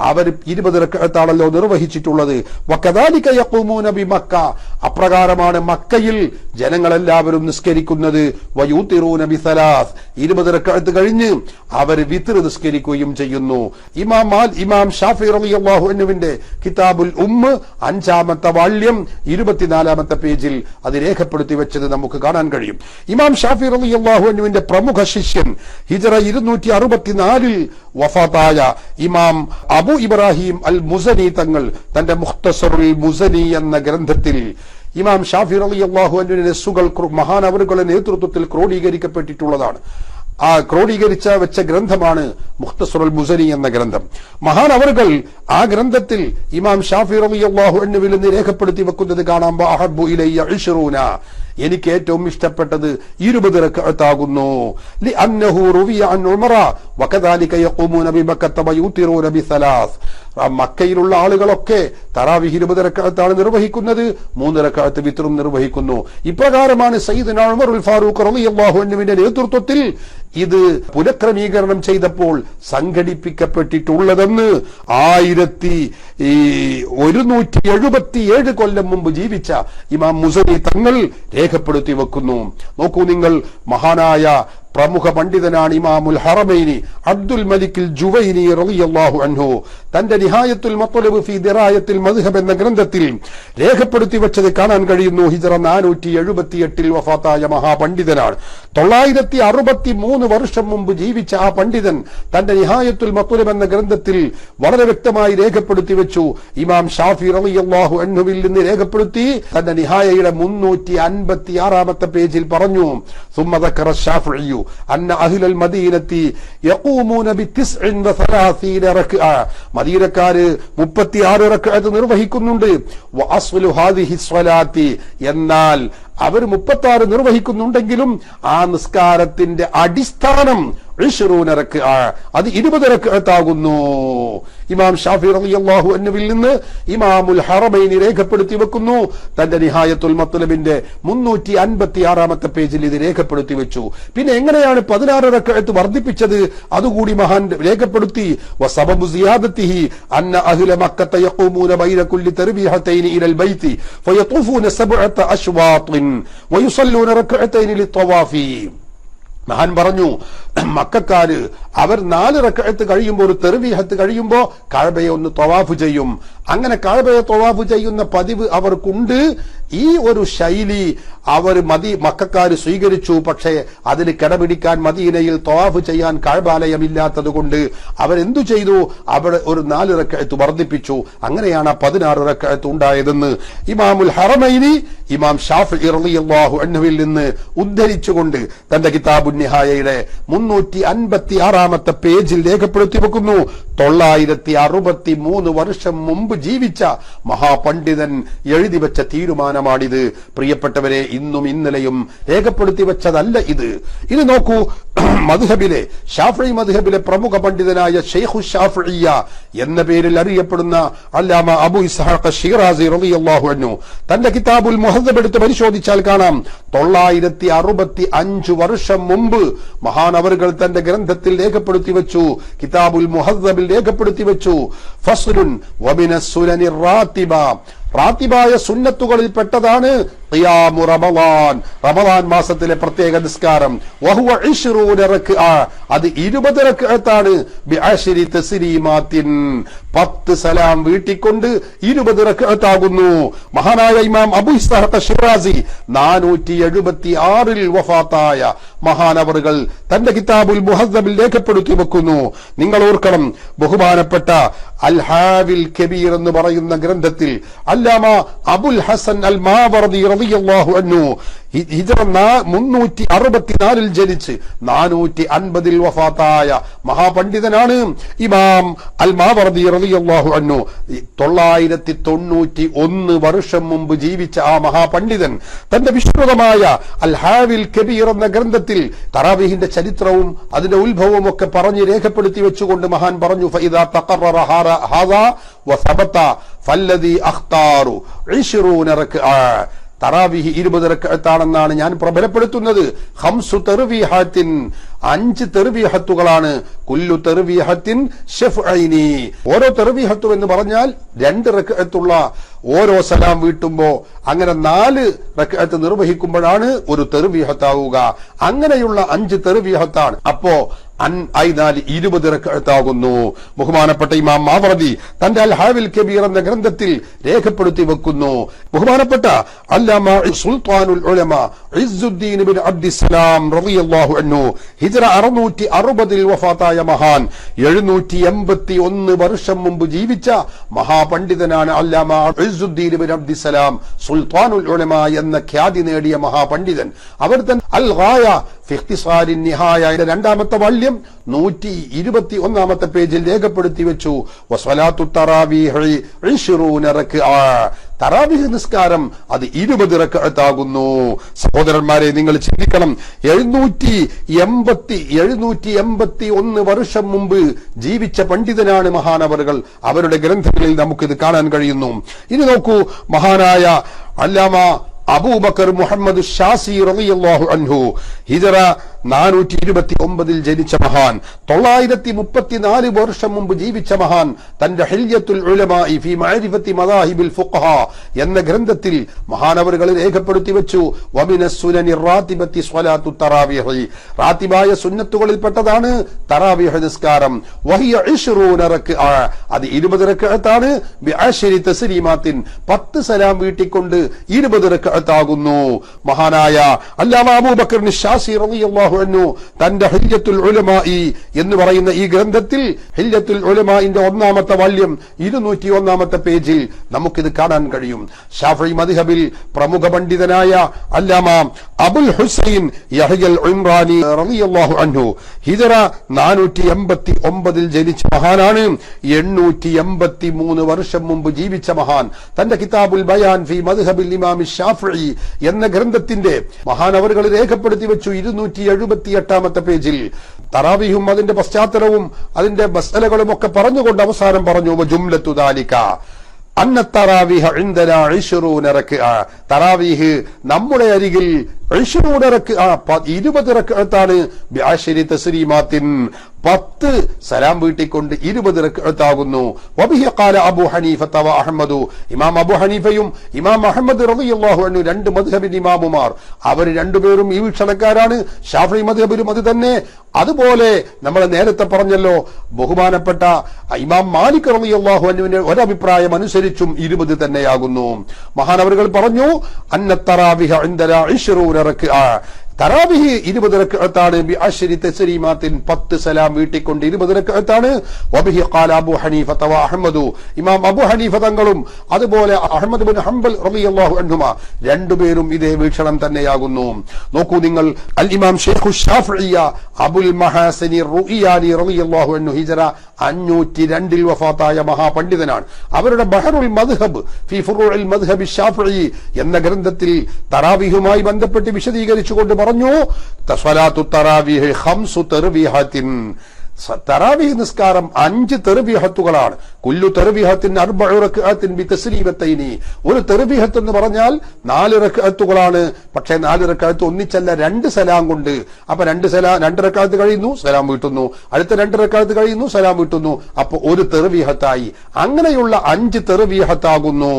അവർ 20 റക്അത്താണല്ലോ നിർവഹിച്ചിട്ടുള്ളത്. വകദാലിക യഖൂമൂന ബിമക്ക, അപ്രകാരമാണ് മക്കയിൽ ജനങ്ങളെല്ലാവരും നിസ്കരിക്കുന്നത്. വയൂതിറൂന ബിസലാസ്, 20 റക്അത്ത് കഴിഞ്ഞ് അവർ വിത്ർ നിസ്കരിക്കുകയും ചെയ്യുന്നു. ഇമാം ഷാഫി റളിയല്ലാഹു അൻഹുവിന്റെ കിതാബുൽ 5-ാമത്തെ വാള്യം 24-ാമത്തെ പേജിൽ അത് രേഖപ്പെടുത്തി വെച്ചത് നമുക്ക് കാണാൻ കഴിയും. ഇമാം ഷാഫി റളിയല്ലാഹു അൻഹുവിന്റെ പ്രമുഖ ശിഷ്യൻ ഹിജ്റ 264-ൽ വഫാത്തായ ഇമാം അബു ഇബ്രാഹിം അൽ മുസനി തങ്ങൾ തന്റെ മുഖ്തസറുൽ മുസനി എന്ന ഗ്രന്ഥത്തിൽ ഇമാം ഷാഫി റളിയല്ലാഹു അൻഹുവിന്റെ നസ്സുകൾ മഹാനവറുകളുടെ നേതൃത്വത്തിൽ ക്രോഡീകരിക്കപ്പെട്ടിട്ടുള്ളതാണ്. ആ ക്രോഡീകരിച്ച വെച്ച ഗ്രന്ഥമാണ് മുഖ്തസറുൽ മുസനി എന്ന ഗ്രന്ഥം. മഹാനവറുകൾ ആ ഗ്രന്ഥത്തിൽ ഇമാം ഷാഫി റളിയല്ലാഹു അൻഹുവിൽ നിന്ന് രേഖപ്പെടുത്തി വെക്കുന്നത് കാണാം. വഅഹബ്ബു ഇലയ്യ 20, എനിക്ക് ഏറ്റവും ഇഷ്ടപ്പെട്ടത് 20 റക്അത്താകുന്നു. ലിഅന്നഹു റുവിയ അൻ ഉമറ വകദാലിക യഖൂമൂന ബിമക്കത്ത വയൂതിറൂന ബിസലാസ്, മക്കയിലുള്ള ആളുകളൊക്കെ തറാവീഹ് 20 റക്അത്താണ് നിർവഹിക്കുന്നത്, 3 റക്അത്ത് വിത്റും നിർവഹിക്കുന്നു. ഇപ്രകാരമാണ് സയ്യിദുനാ ഉമർ അൽ ഫാറൂഖ് റളിയല്ലാഹു അൻഹുവിന്റെ നേതൃത്വത്തിൽ ഇത് പുനഃക്രമീകരണം ചെയ്തപ്പോൾ സംഘടിപ്പിക്കപ്പെട്ടിട്ടുള്ളതെന്ന് 1177 കൊല്ലം മുമ്പ് ജീവിച്ച ഇമാം മുസനി തങ്ങൾ രേഖപ്പെടുത്തി വെക്കുന്നു. നോക്കൂ നിങ്ങൾ, മഹാനായ പ്രമുഖ പണ്ഡിതനാണ് ഇമാമുൽ ഹറമൈനി അബ്ദുൽ മലിക്കിൽ ജുവൈനി റളിയല്ലാഹു അൻഹു തന്റെ നിഹായത്തുൽ മത്ലബ് ഫീ ദിറായത്തുൽ മദ്ഹബ് എന്ന ഗ്രന്ഥത്തിൽ രേഖപ്പെടുത്തി വെച്ചത് കാണാൻ കഴിയുന്നു. ഹിജ്റ 478 വഫാത്തായ മഹാപണ്ഡിതനാണ്. 963 വർഷം മുമ്പ് ജീവിച്ച ആ പണ്ഡിതൻ തന്റെ നിഹായത്തുൽ മത്ലബ് എന്ന ഗ്രന്ഥത്തിൽ വളരെ വ്യക്തമായി രേഖപ്പെടുത്തി വെച്ചു. ഇമാം ഷാഫി റളിയല്ലാഹു അൻഹുവിൽ നിന്ന് രേഖപ്പെടുത്തി തന്റെ നിഹായയുടെ 356 പേജിൽ പറഞ്ഞു, ثم ذكر الشافعي أن أهل المدينة يقومون ب39 ركعة മദീനക്കാര് 36 റക്അത്ത് നിർവഹിക്കുന്നുണ്ട്. വഅസ്ലു ഹാദിഹി സ്വലാത്തി, എന്നാൽ അവർ 36 നിർവഹിക്കുന്നുണ്ടെങ്കിലും ആ നിസ്കാരത്തിന്റെ അടിസ്ഥാനം 20 റക്അ, അത് 20 റക്അത്താകുന്നു. ഇമാം ഷാഫി റളിയല്ലാഹു അൻഹുവിൽ നിന്ന് ഇമാമുൽ ഹറമൈനി രേഖപ്പെടുത്തി വെക്കുന്നു. തന്റെ നിഹായത്തുൽ മത്ലബിന്റെ 356 പേജിൽ ഇത് രേഖപ്പെടുത്തി വെച്ചു. പിന്നെ എങ്ങനെയാണ് 16 റക്അത്ത് വർദ്ധിപ്പിച്ചത്? അതുകൂടി മഹാൻ രേഖപ്പെടുത്തി. വസബബു സിയാദത്തിഹി അന്ന അഹ്ല മക്കത യഖൂമൂന ബൈന കുല്ലി തർബീഹതൈനി ഇലൽ ബൈത്തി ഫയതൂഫൂന 7 അശ്വാത്തിൻ വയുസല്ലൂന റക്അതൈനി ലിത്തവാഫി. മഹാൻ പറഞ്ഞു, മക്കക്കാര് അവർ 4 റക്അത്ത് കഴിയുമ്പോൾ, ഒരു തെർവീഹത്ത് കഴിയുമ്പോൾ കഅബയെ ഒന്ന് തവാഫ് ചെയ്യും. അങ്ങനെ കഅബയെ തവാഫ് ചെയ്യുന്ന പതിവ് അവർക്കുണ്ട്. ഈ ഒരു ശൈലി അവർ മക്കക്കാര് സ്വീകരിച്ചു. പക്ഷേ അതിന് കിടപിടിക്കാൻ മദീനയിൽ തവാഫ് ചെയ്യാൻ കഅബാലയമില്ലാത്തത് കൊണ്ട് അവരെന്തു ചെയ്തു? അവിടെ ഒരു 4 റക്അത്ത് വർദ്ധിപ്പിച്ചു. അങ്ങനെയാണ് 16 റക്അത്ത് ഉണ്ടായതെന്ന് ഇമാമുൽ ഹറമൈനി ഇമാം ഷാഫിഈ റളിയല്ലാഹു അൻഹുവിൽ നിന്ന് ഉദ്ധരിച്ചുകൊണ്ട് തന്റെ കിതാബുൻ നിഹായയുടെ 356 പേജിൽ രേഖപ്പെടുത്തി വെക്കുന്നു. 963 വർഷം മുമ്പ് ജീവിച്ച മഹാപണ്ഡിതൻ എഴുതി വെച്ച തീരുമാനമാണിത്. പ്രിയപ്പെട്ടവരെ, ഇന്നും ഇന്നലെയും രേഖപ്പെടുത്തി വെച്ചതല്ല ഇത്. ഇനി നോക്കൂ, മദ്ഹബിലെ ഷാഫിഈ മദ്ഹബിലെ പ്രമുഖ പണ്ഡിതനായ ശൈഖു ഷാഫിഈയ എന്ന പേരിൽ അറിയപ്പെടുന്ന അല്ലാമ അബൂ ഇസ്ഹാഖ് ശിറാസി റളിയല്ലാഹു അൻഹു തന്റെ കിതാബുൽ മുഹദ്ദബ് എടുത്ത് പരിശോധിച്ചാൽ കാണാം, 965 വർഷം മുമ്പ് മഹാനവറുകൾ തന്റെ ഗ്രന്ഥത്തിൽ രേഖപ്പെടുത്തി വെച്ചു, കിതാബുൽ മുഹദ്ദബിൽ രേഖപ്പെടുത്തി വെച്ചു, ഫസ്ലുൻ വമിനസ് സുനനിർ റാത്തിബ, റാത്തിബായ സുന്നത്തുകളിൽ പെട്ടതാണ് ഖിയാമു റമളാൻ, റമളാൻ മാസത്തിലെ പ്രത്യേക നിസ്കാരം. വഹുവ 20 റക്അ, അത് 20 റക്അത്താണ്. ബിഅശ്രി തസ്ലീമാത്തിൻ, 10 സലാം വീട്ടിക്കൊണ്ട് 20 റക്അത്താകുന്നു. മഹാനായ ഇമാം അബൂ ഇസ്ഹാഖ് ശിറാസി 476 വഫാത്തായ മഹാനവറുകൾ തന്റെ കിതാബുൽ മുഹദ്ദബിൽ രേഖപ്പെടുത്തി വെക്കുന്നു. നിങ്ങൾ ഓർക്കണം, ബഹുമാനപ്പെട്ട അൽ ഹാവിൽ കബീർ എന്ന് പറയുന്ന ഗ്രന്ഥത്തിൽ അല്ലാമ അബുൽ ഹസൻ അൽ മാവർദി റളിയല്ലാഹു അൻഹു ഹിജ്റ 364 ജനിച്ച് 450 വഫാത്തായ മഹാപണ്ഡിതനാണ് ഇമാം അൽ മാവർദി റളിയല്ലാഹു അൻഹു. 991 വർഷം മുമ്പ് ജീവിച്ച ആ മഹാപണ്ഡിതൻ തന്റെ വിശ്രുതമായ അൽ ഹാവിൽ കബീർ എന്ന ഗ്രന്ഥത്തിൽ തറാവീഹിന്റെ ചരിത്രവും അതിന്റെ ഉത്ഭവവും ഒക്കെ പറഞ്ഞ് രേഖപ്പെടുത്തി വെച്ചുകൊണ്ട് മഹാൻ പറഞ്ഞു, ഫഇദാ തഖററ ഹാദാ വസബത ഫല്ലദി അഖ്താറു 20 റക്അ, തറാവീഹ് 20 റക്അത്താണെന്നാണ് ഞാൻ പ്രബലപ്പെടുത്തുന്നത്. 5 തർവീഹത്തിൻ, 5 തെർവീഹത്തുകളാണ്. കുല്ലു തെർവീഹത്തിൻ ശഫ്ഈനി, ഓരോ തെർവീഹത്തും എന്ന് പറഞ്ഞാൽ 2 റക്അത്തുള്ള ഓരോ സലാം വീട്ടുമ്പോ അങ്ങനെ 4 റക്അത്ത് നിർവഹിക്കുമ്പോഴാണ് ഒരു തെർവീഹത്താവുക. അങ്ങനെയുള്ള 5 തെർവീഹത്താണ്. അപ്പോ 20 റക്അത്താകുന്നു. ബഹുമാനപ്പെട്ട ഇമാം മാവർദി തന്റെ അൽ ഹാവിൽ കബീർ എന്ന ഗ്രന്ഥത്തിൽ രേഖപ്പെടുത്തി വെക്കുന്നു. ബഹുമാനപ്പെട്ട അല്ലാമ സുൽത്താനുൽ ഉലമ ഇസ്സുദ്ദീൻ ഇബ്നു അബ്ദിസ്സലാം റളിയല്ലാഹു അൻഹു ഹിജ്റ 660 വഫാത്തായ മഹാൻ 781 വർഷം മുമ്പ് ജീവിച്ച മഹാപണ്ഡിതനാണ് അല്ലാമ ഇസ്സുദ്ദീൻ ഇബ്നു അബ്ദിസ്സലാം സുൽത്താനുൽ ഉലമ എന്ന ഖ്യാതി നേടിയ മഹാപണ്ഡിതൻ. അവർ തന്നെ അൽ ഗായ ഫി ഇഖ്തിസാരിൻ നിഹായയുടെ 2ാമത്തെ വാല്യം 121 പേജിൽ രേഖപ്പെടുത്തി വെച്ചു. വസ്വലാത്തു തറാവീഹി 20 റക്അ, തറാവീഹ് നിസ്കാരം അത് 20 റക്അത്താകുന്നു. സഹോദരന്മാരെ, നിങ്ങൾ ചിന്തിക്കണം, 781 വർഷം മുമ്പ് ജീവിച്ച പണ്ഡിതനാണ് മഹാനവറുകൾ. അവരുടെ ഗ്രന്ഥങ്ങളിൽ നമുക്കിത് കാണാൻ കഴിയുന്നു. ഇനി നോക്കൂ, മഹാനായ അല്ലാമ അബൂബക്കർ മുഹമ്മദ് ഷാസി റളിയല്ലാഹു അൻഹു ഹിജ്റ 429 ജനിച്ച മഹാൻ, 934 വർഷം മുമ്പ് ജീവിച്ച മഹാൻ തന്റെ ഹില്യത്തുൽ ഉലമായി ഫീ മഅരിഫത്തി മദാഹിബിൽ ഫുഖഹ എന്ന ഗ്രന്ഥത്തിൽ മഹാനവറുകൾ രേഖപ്പെടുത്തി വെച്ചു, വമിനസ് സുനനി റാത്തിബത്തി സ്വലാത്തു തറാവീഹ്, റാത്തിബായ സുന്നത്തുകളിൽപ്പെട്ടതാണ് തറാവീഹ് നിസ്കാരം. വഹിയ 20 റക്അ, അത് 20 റക്അത്താണ്. ബിഅശ്രി തസ്ലീമാത്തിൻ, 10 സലാം വീട്ടിക്കൊണ്ട് 20 റക്അത്താകുന്നു. മഹാനായ അല്ലാമ അബൂബക്കർ ശാസി റളിയല്ലാഹു അൻഹു തന്റെ ഹില്യത്തുൽ ഉലമായി എന്ന് പറയുന്ന ഈ ഗ്രന്ഥത്തിൽ, ഹില്യത്തുൽ ഉലമാഇന്റെ 1-ാമത്തെ വാല്യം 201-ാമത്തെ പേജിൽ നമുക്കിത് കാണാൻ കഴിയും. ശാഫിഈ മദ്ഹബിൽ പ്രമുഖ പണ്ഡിതനായ അല്ലാമ അബുൽ ഹുസൈൻ യഹ്യൽ ഉംറാനി റളിയല്ലാഹു അൻഹു ഹിജറ 489 ജനിച്ച മഹാനാണ്. 883 വർഷം മുമ്പ് ജീവിച്ച മഹാൻ. തന്റെ കിതാബുൽ ബയാൻ ഫി മദ്ഹബിൽ ഇമാം ശാഫിഈ എന്ന ഗ്രന്ഥത്തിന്റെ മഹാനവറുകൾ രേഖപ്പെടുത്തി വെച്ചു 278-ാമത്തെ പേജിൽ തറാവീഹും അതിന്റെ പശ്ചാത്തലവും അതിന്റെ മസ്അലകളും ഒക്കെ പറഞ്ഞുകൊണ്ട് അവസാനം പറഞ്ഞു, ജുംലത്തു ദാലിക അന്ന തറാവീഹ ഇൻദനാ 20 റക്അ, തറാവീഹ് നമ്മുടെ അരികിൽ 20 റക്അ 20 റക്അത്താണ്. ബിഅശ്രി തസ്ലീമാത്തിൻ, 10 സലാം വീട്ടിക്കൊണ്ട് 20 റക്അത്താകുന്നു. വബിഹി ഖാല അബൂ ഹനീഫത വ അഹ്മദു, ഇമാം അബൂ ഹനീഫയും ഇമാം അഹ്മദ് റളിയല്ലാഹു അൻഹു, രണ്ട് മദ്ഹബിന്റെ ഇമാമുമാർ, അവർ രണ്ടുപേരും ഈ വീക്ഷണക്കാരാണ്. ശാഫിഈ മദ്ഹബിലും അത് തന്നെ. അതുപോലെ നമ്മൾ നേരത്തെ പറഞ്ഞല്ലോ, ബഹുമാനപ്പെട്ട ഇമാം മാലിക് റളിയല്ലാഹു അൻഹുവിന്റെ ഒരഭിപ്രായം അനുസരിച്ചും 20 തന്നെയാകുന്നു. മഹാനവറുകൾ പറഞ്ഞു, അന്ന തറാവിഹ ഇൻദനാ 20 റക്അ, തറാവിഹ് 20 റക്അത്താണ്. ബിഅശ്രി തസ്ലീമാത്തിൻ, 10 സലാം വീട്ടിക്കൊണ്ട് 20 റക്അത്താണ്. വബിഹി ഖാല അബൂ ഹനീഫത വ അഹ്മദു, ഇമാം അബൂ ഹനീഫ തങ്ങളും അതുപോലെ അഹ്മദ് ബിൻ ഹംബൽ റളിയല്ലാഹു അൻഹുമ രണ്ടുപേരും ഇതേ വീക്ഷണം തന്നെയാകുന്നു. നോക്കൂ നിങ്ങൾ, അൽ ഇമാം ശൈഖു ശാഫിഇയ്യ അബുൽ മഹാസിനി റുഇയാനി റളിയല്ലാഹു അൻഹു ഹിജറ 502 വഫാത്തായ മഹാപണ്ഡിതനാണ്. അവരുടെ ബഹറുൽ മദ്ഹബ് ഫി ഫുറൂഇൽ മദ്ഹബി ശാഫിഈ എന്ന ഗ്രന്ഥത്തിൽ തറാവീഹുമായി ബന്ധപ്പെട്ട് വിശദീകരിച്ചുകൊണ്ട് പറഞ്ഞു, സ്വലാത്തു തറാവീഹ് 5 തർവീഹത്തിൻ, തറാവീഹ് നിസ്കാരം 5 തർവീഹത്തുകളാണ്. കുല്ലു തർവീഹത്തിൻ 4 റക്അത്തിൻ ബിതസ്ലീമത്തൈനി, ഒരു തർവീഹത്ത് എന്ന് പറഞ്ഞാൽ 4 റക്അത്തുകളാണ്. പക്ഷേ 4 റക്അത്ത് ഒന്നിച്ചല്ല, 2 സലാം കൊണ്ട്. അപ്പൊ 2 റക്അത്ത് കഴിയുന്നു, സലാം വീട്ടുന്നു, അടുത്ത 2 റക്അത്ത് കഴിയുന്നു, സലാം വീട്ടുന്നു, അപ്പൊ ഒരു തർവീഹത്തായി. അങ്ങനെയുള്ള 5 തർവീഹത്താകുന്നു.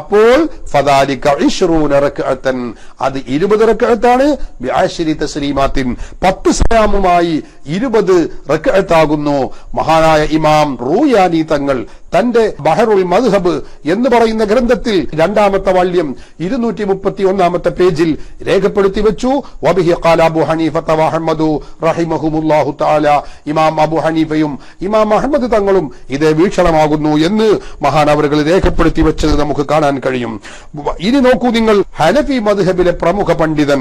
അപ്പോൾ ഫദാലിക 20 റക്അത്തൻ, അത് 20 റക്അത്താണ്. ബിഅശ്രി തസ്ലീമാത്തിൻ, 10 സലാമുമായി 20 റക്അത്താകുന്നു. മഹാനായ ഇമാം റൂയാനി തങ്ങൾ തന്റെ ബഹറുൽ മദ്ഹബ് എന്ന് പറയുന്ന ഗ്രന്ഥത്തിൽ 2-ാമത്തെ വാല്യം 231-ാമത്തെ പേജിൽ രേഖപ്പെടുത്തി വെച്ചു. വബിഹി ഖാല അബൂ ഹനീഫത വ അഹ്മദു റഹിമഹുമുല്ലാഹു തആല, ഇമാം അബൂ ഹനീഫയും ഇമാം അഹ്മദ് തങ്ങളും ഇതേ വീക്ഷണമാകുന്നു എന്ന് മഹാനവറുകൾ രേഖപ്പെടുത്തി വെച്ചത് നമുക്ക് കാണാൻ കഴിയും. ഇനി നോക്കൂ നിങ്ങൾ, ഹനഫി മദ്ഹബിലെ പ്രമുഖ പണ്ഡിതൻ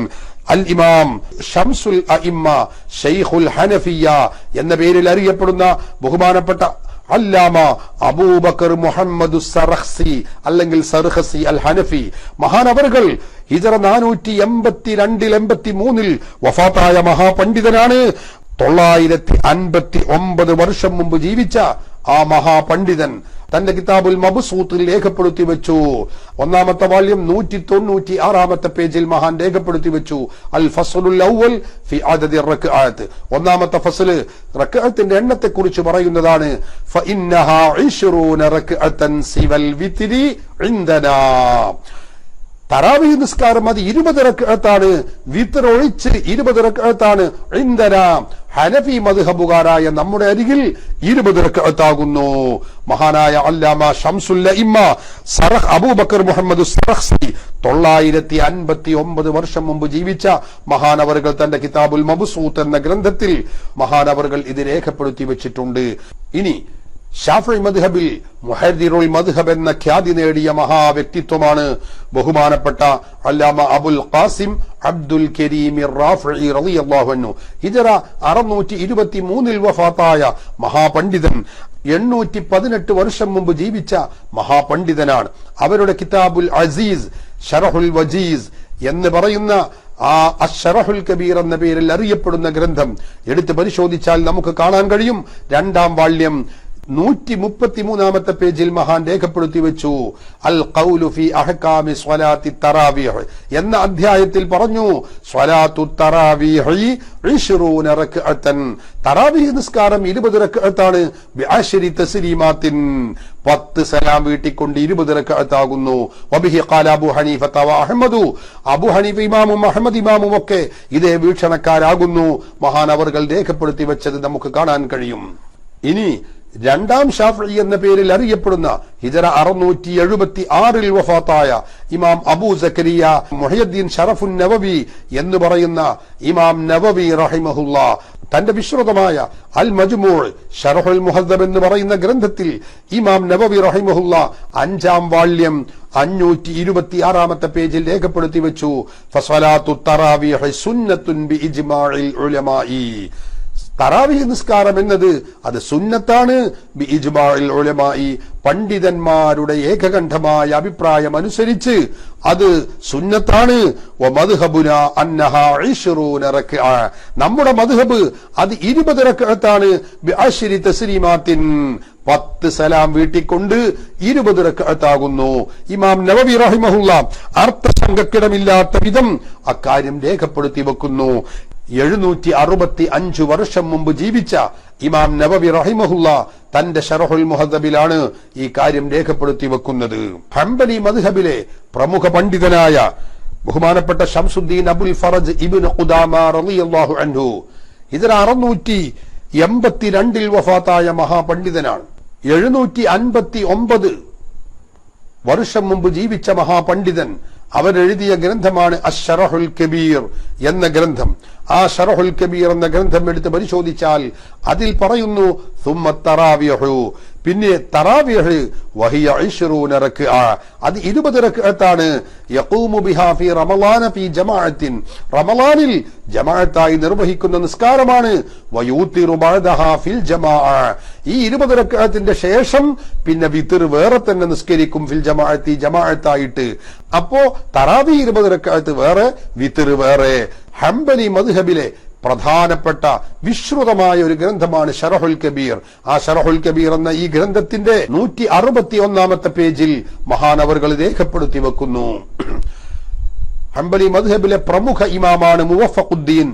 അൽ ഇമാം ഷംസുൽ അഇമ്മ ശൈഖുൽ ഹനഫിയ്യ എന്ന പേരിൽ അറിയപ്പെടുന്ന ബഹുമാനപ്പെട്ട അല്ലാമ അബൂബക്കർ മുഹമ്മദ് സറഖ്സി അല്ലെങ്കിൽ സർഖസി അൽ ഹനഫി മഹാനവറുകൾ ഹിജറ 482-83 വഫാത്തായ മഹാപണ്ഡിതനാണ്. 959 വർഷം മുമ്പ് ജീവിച്ച ആ മഹാപണ്ഡിതൻ തന്റെ കിതാബുൽ മബ്സൂത്തിൽ രേഖപ്പെടുത്തി വെച്ചു. 1-ാമത്തെ വാല്യം 196-ാമത്തെ പേജിൽ മഹാൻ രേഖപ്പെടുത്തി വെച്ചു, അൽ ഫസ്ലുൽ അവ്വൽ ഫി അദദി റക്അത്ത്, 1-ാമത്തെ ഫസ്ൽ റക്അത്തിന്റെ എണ്ണത്തെ കുറിച്ച് പറയുന്നതാണ്. ഫഇന്നഹാ 20 റക്അത്തൻ സിവൽ വിത്രി ഇൻദനാ, തറാവീഹ് നിസ്കാരം അത് 20 റക്അത്താണ്, വിത്ർ ഒഴിച്ച് 20 റക്അത്താണ്. ഇൻദനാ, ഹനഫി മദ്ഹബുകാരായ നമ്മുടെ അരികിൽ 20 റക്അത്താകുന്നു. മഹാനായ അല്ലാമ ഷംസുൽ അഇമ്മ അബൂബക്കർ മുഹമ്മദ് സറഖ്സി 959 വർഷം മുമ്പ് ജീവിച്ച മഹാനവറുകൾ തന്റെ കിതാബുൽ മബ്സൂത്ത് എന്ന ഗ്രന്ഥത്തിൽ മഹാനവറുകൾ ഇത് രേഖപ്പെടുത്തി വെച്ചിട്ടുണ്ട്. ഇനി ഷാഫിഈ മദ്ഹബിൽ മുഹദ്ദിറുൽ മദ്ഹബ് എന്ന ഖ്യാതി നേടിയ മഹാവ്യക്തിത്വമാണ് ബഹുമാനപ്പെട്ട അല്ലാമ അബുൽ ഖാസിം അബ്ദുൽ കരീം റാഫിഈ റളിയല്ലാഹു അൻഹു. ഹിജറ 623 വഫാത്തായ മഹാപണ്ഡിതൻ, 818 വർഷം മുമ്പ് ജീവിച്ച മഹാപണ്ഡിതനാണ്. അവരുടെ കിതാബുൽ അസീസ് ഷറഹുൽ വജീസ് എന്ന് പറയുന്ന ആ അശ്ശറഹുൽ കബീർ എന്ന പേരിൽ അറിയപ്പെടുന്ന ഗ്രന്ഥം എടുത്ത് പരിശോധിച്ചാൽ നമുക്ക് കാണാൻ കഴിയും. 2-ാം വാല്യം 133 പേജിൽ മഹാൻ രേഖപ്പെടുത്തി വെച്ചു. അൽ ഖൗലു ഫി അഹ്കാമി സ്വലാത്തി തറാവീഹ് എന്ന അധ്യായത്തിൽ പറഞ്ഞു, സ്വലാത്തു തറാവീഹി 20 റക്അത്തൻ, തറാവീഹ് നിസ്കാരം 20 റക്അത്താണ്. ബിഅശ്രി തസ്ലീമാത്തിൻ, 10 സലാം വീട്ടിക്കൊണ്ട് 20 റക്അത്താകുന്നു. വബിഹി ഖാല അബൂ ഹനീഫ വ അഹ്മദു, അബൂ ഹനീഫ ഇമാമും അഹ്മദ് ഇമാമും ഒക്കെ ഇതേ വീക്ഷണക്കാരാകുന്നു. മഹാൻ അവർകൾ രേഖപ്പെടുത്തി വെച്ചത് നമുക്ക് കാണാൻ കഴിയും. ഇനി രണ്ടാം ഷാഫിഈ എന്ന പേരിൽ അറിയപ്പെടുന്ന ഹിജറ 676 വഫാത്തായ ഇമാം അബൂ സക്കരിയ മുഹയ്യിദ്ദീൻ ശറഫുൻ നവവി എന്ന് പറയുന്ന ഇമാം നവവി റഹിമഹുല്ലാ തന്റെ വിശ്രുതമായ അൽ മജ്മൂഅ് ശറഹുൽ മുഹദ്ദബ് എന്ന് പറയുന്ന ഗ്രന്ഥത്തിൽ ഇമാം നവവി റഹിമഹുല്ലാ 5-ാം വാള്യം 526 പേജിൽ രേഖപ്പെടുത്തി വെച്ചു, ഫസ്വലാത്തു തറാവീഹ് സുന്നത്തുൻ ബി ഇജ്മാഇൽ ഉലമാഇ, തറാവീഹ് നിസ്കാരം എന്നത് അത് സുന്നത്താണ്. ബി ഇജ്മാഇൽ ഉലമാഇ, പണ്ഡിതന്മാരുടെ ഏകകണ്ഠമായ അഭിപ്രായം അനുസരിച്ച് അത് സുന്നത്താണ്. വമദ്ഹബുന അന്നഹാ 20 റക്അ, നമ്മുടെ മദ്ഹബ് അത് 20 റക്അത്താണ്. ബിഅശ്രി തസ്ലീമാത്തിൻ, 10 സലാം വീട്ടിക്കൊണ്ട് 20 റക്അത്താകുന്നു. ഇമാം നവവി റഹിമഹുല്ലാ അർത്ഥശങ്കക്കിടമില്ലാത്ത വിധം അക്കാര്യം രേഖപ്പെടുത്തി വെക്കുന്നു. 765 വർഷം മുമ്പ് ജീവിച്ച ഇമാം നവവി റഹിമഹുല്ലാ തന്റെ ശറഹുൽ മുഹദ്ദബിലാണ് ഈ കാര്യം രേഖപ്പെടുത്തി വെക്കുന്നത്. ഹംബലി മദ്ഹബിലെ പ്രമുഖ പണ്ഡിതനായ ബഹുമാനപ്പെട്ട ശംസുദ്ദീൻ അബുൽ ഫറജ് ഇബ്നു ഖുദാമ റളിയല്ലാഹു അൻഹു ഹിജറ 682 വഫാത്തായ മഹാപണ്ഡിതനാണ്. 759 വർഷം മുമ്പ് ജീവിച്ച മഹാപണ്ഡിതൻ. അവരെഴുതിയ ഗ്രന്ഥമാണ് അശ്ശറഹുൽ കബീർ എന്ന ഗ്രന്ഥം. ആ ശറഹുൽ കബീർ എന്ന ഗ്രന്ഥം എടുത്ത് പരിശോധിച്ചാൽ അതിൽ പറയുന്നു, സുമ്മ തറാവീഹു, പിന്നെ തറാവീഹ് വഹിയ 20 റക്അ, അത് 20 റക്അത്താണ്. യഖൂമു ബിഹാ ഫി റമളാന ഫി ജമാഅത്തിൻ, റമളാനിൽ ജമാഅത്തായി നിർവഹിക്കുന്ന നിസ്കാരമാണ്. വയൂതിറു ബഅദഹാ ഫിൽ ജമാഅ, ഈ 20 റക്അത്തിന്റെ ശേഷം പിന്നെ വിത്ർ വേറെ തന്നെ നിസ്കരിക്കും. ഫിൽ ജമാഅത്തി, ജമാഅത്തായിട്ട്. അപ്പോ തറാവീഹ് 20 റക്അത്ത് വേറെ, വിത്ർ വേറെ. ഹംബലി മദ്ഹബിലെ പ്രധാനപ്പെട്ട വിശ്രുതമായ ഒരു ഗ്രന്ഥമാണ് ശറഹുൽ കബീർ. ആ ശറഹുൽ കബീർ എന്ന ഈ ഗ്രന്ഥത്തിന്റെ 161 പേജിൽ മഹാനവറുകൾ രേഖപ്പെടുത്തി വെക്കുന്നു. ഹംബലി മദ്ഹബിലെ പ്രമുഖ ഇമാമാണ് മുവഫഖുദ്ദീൻ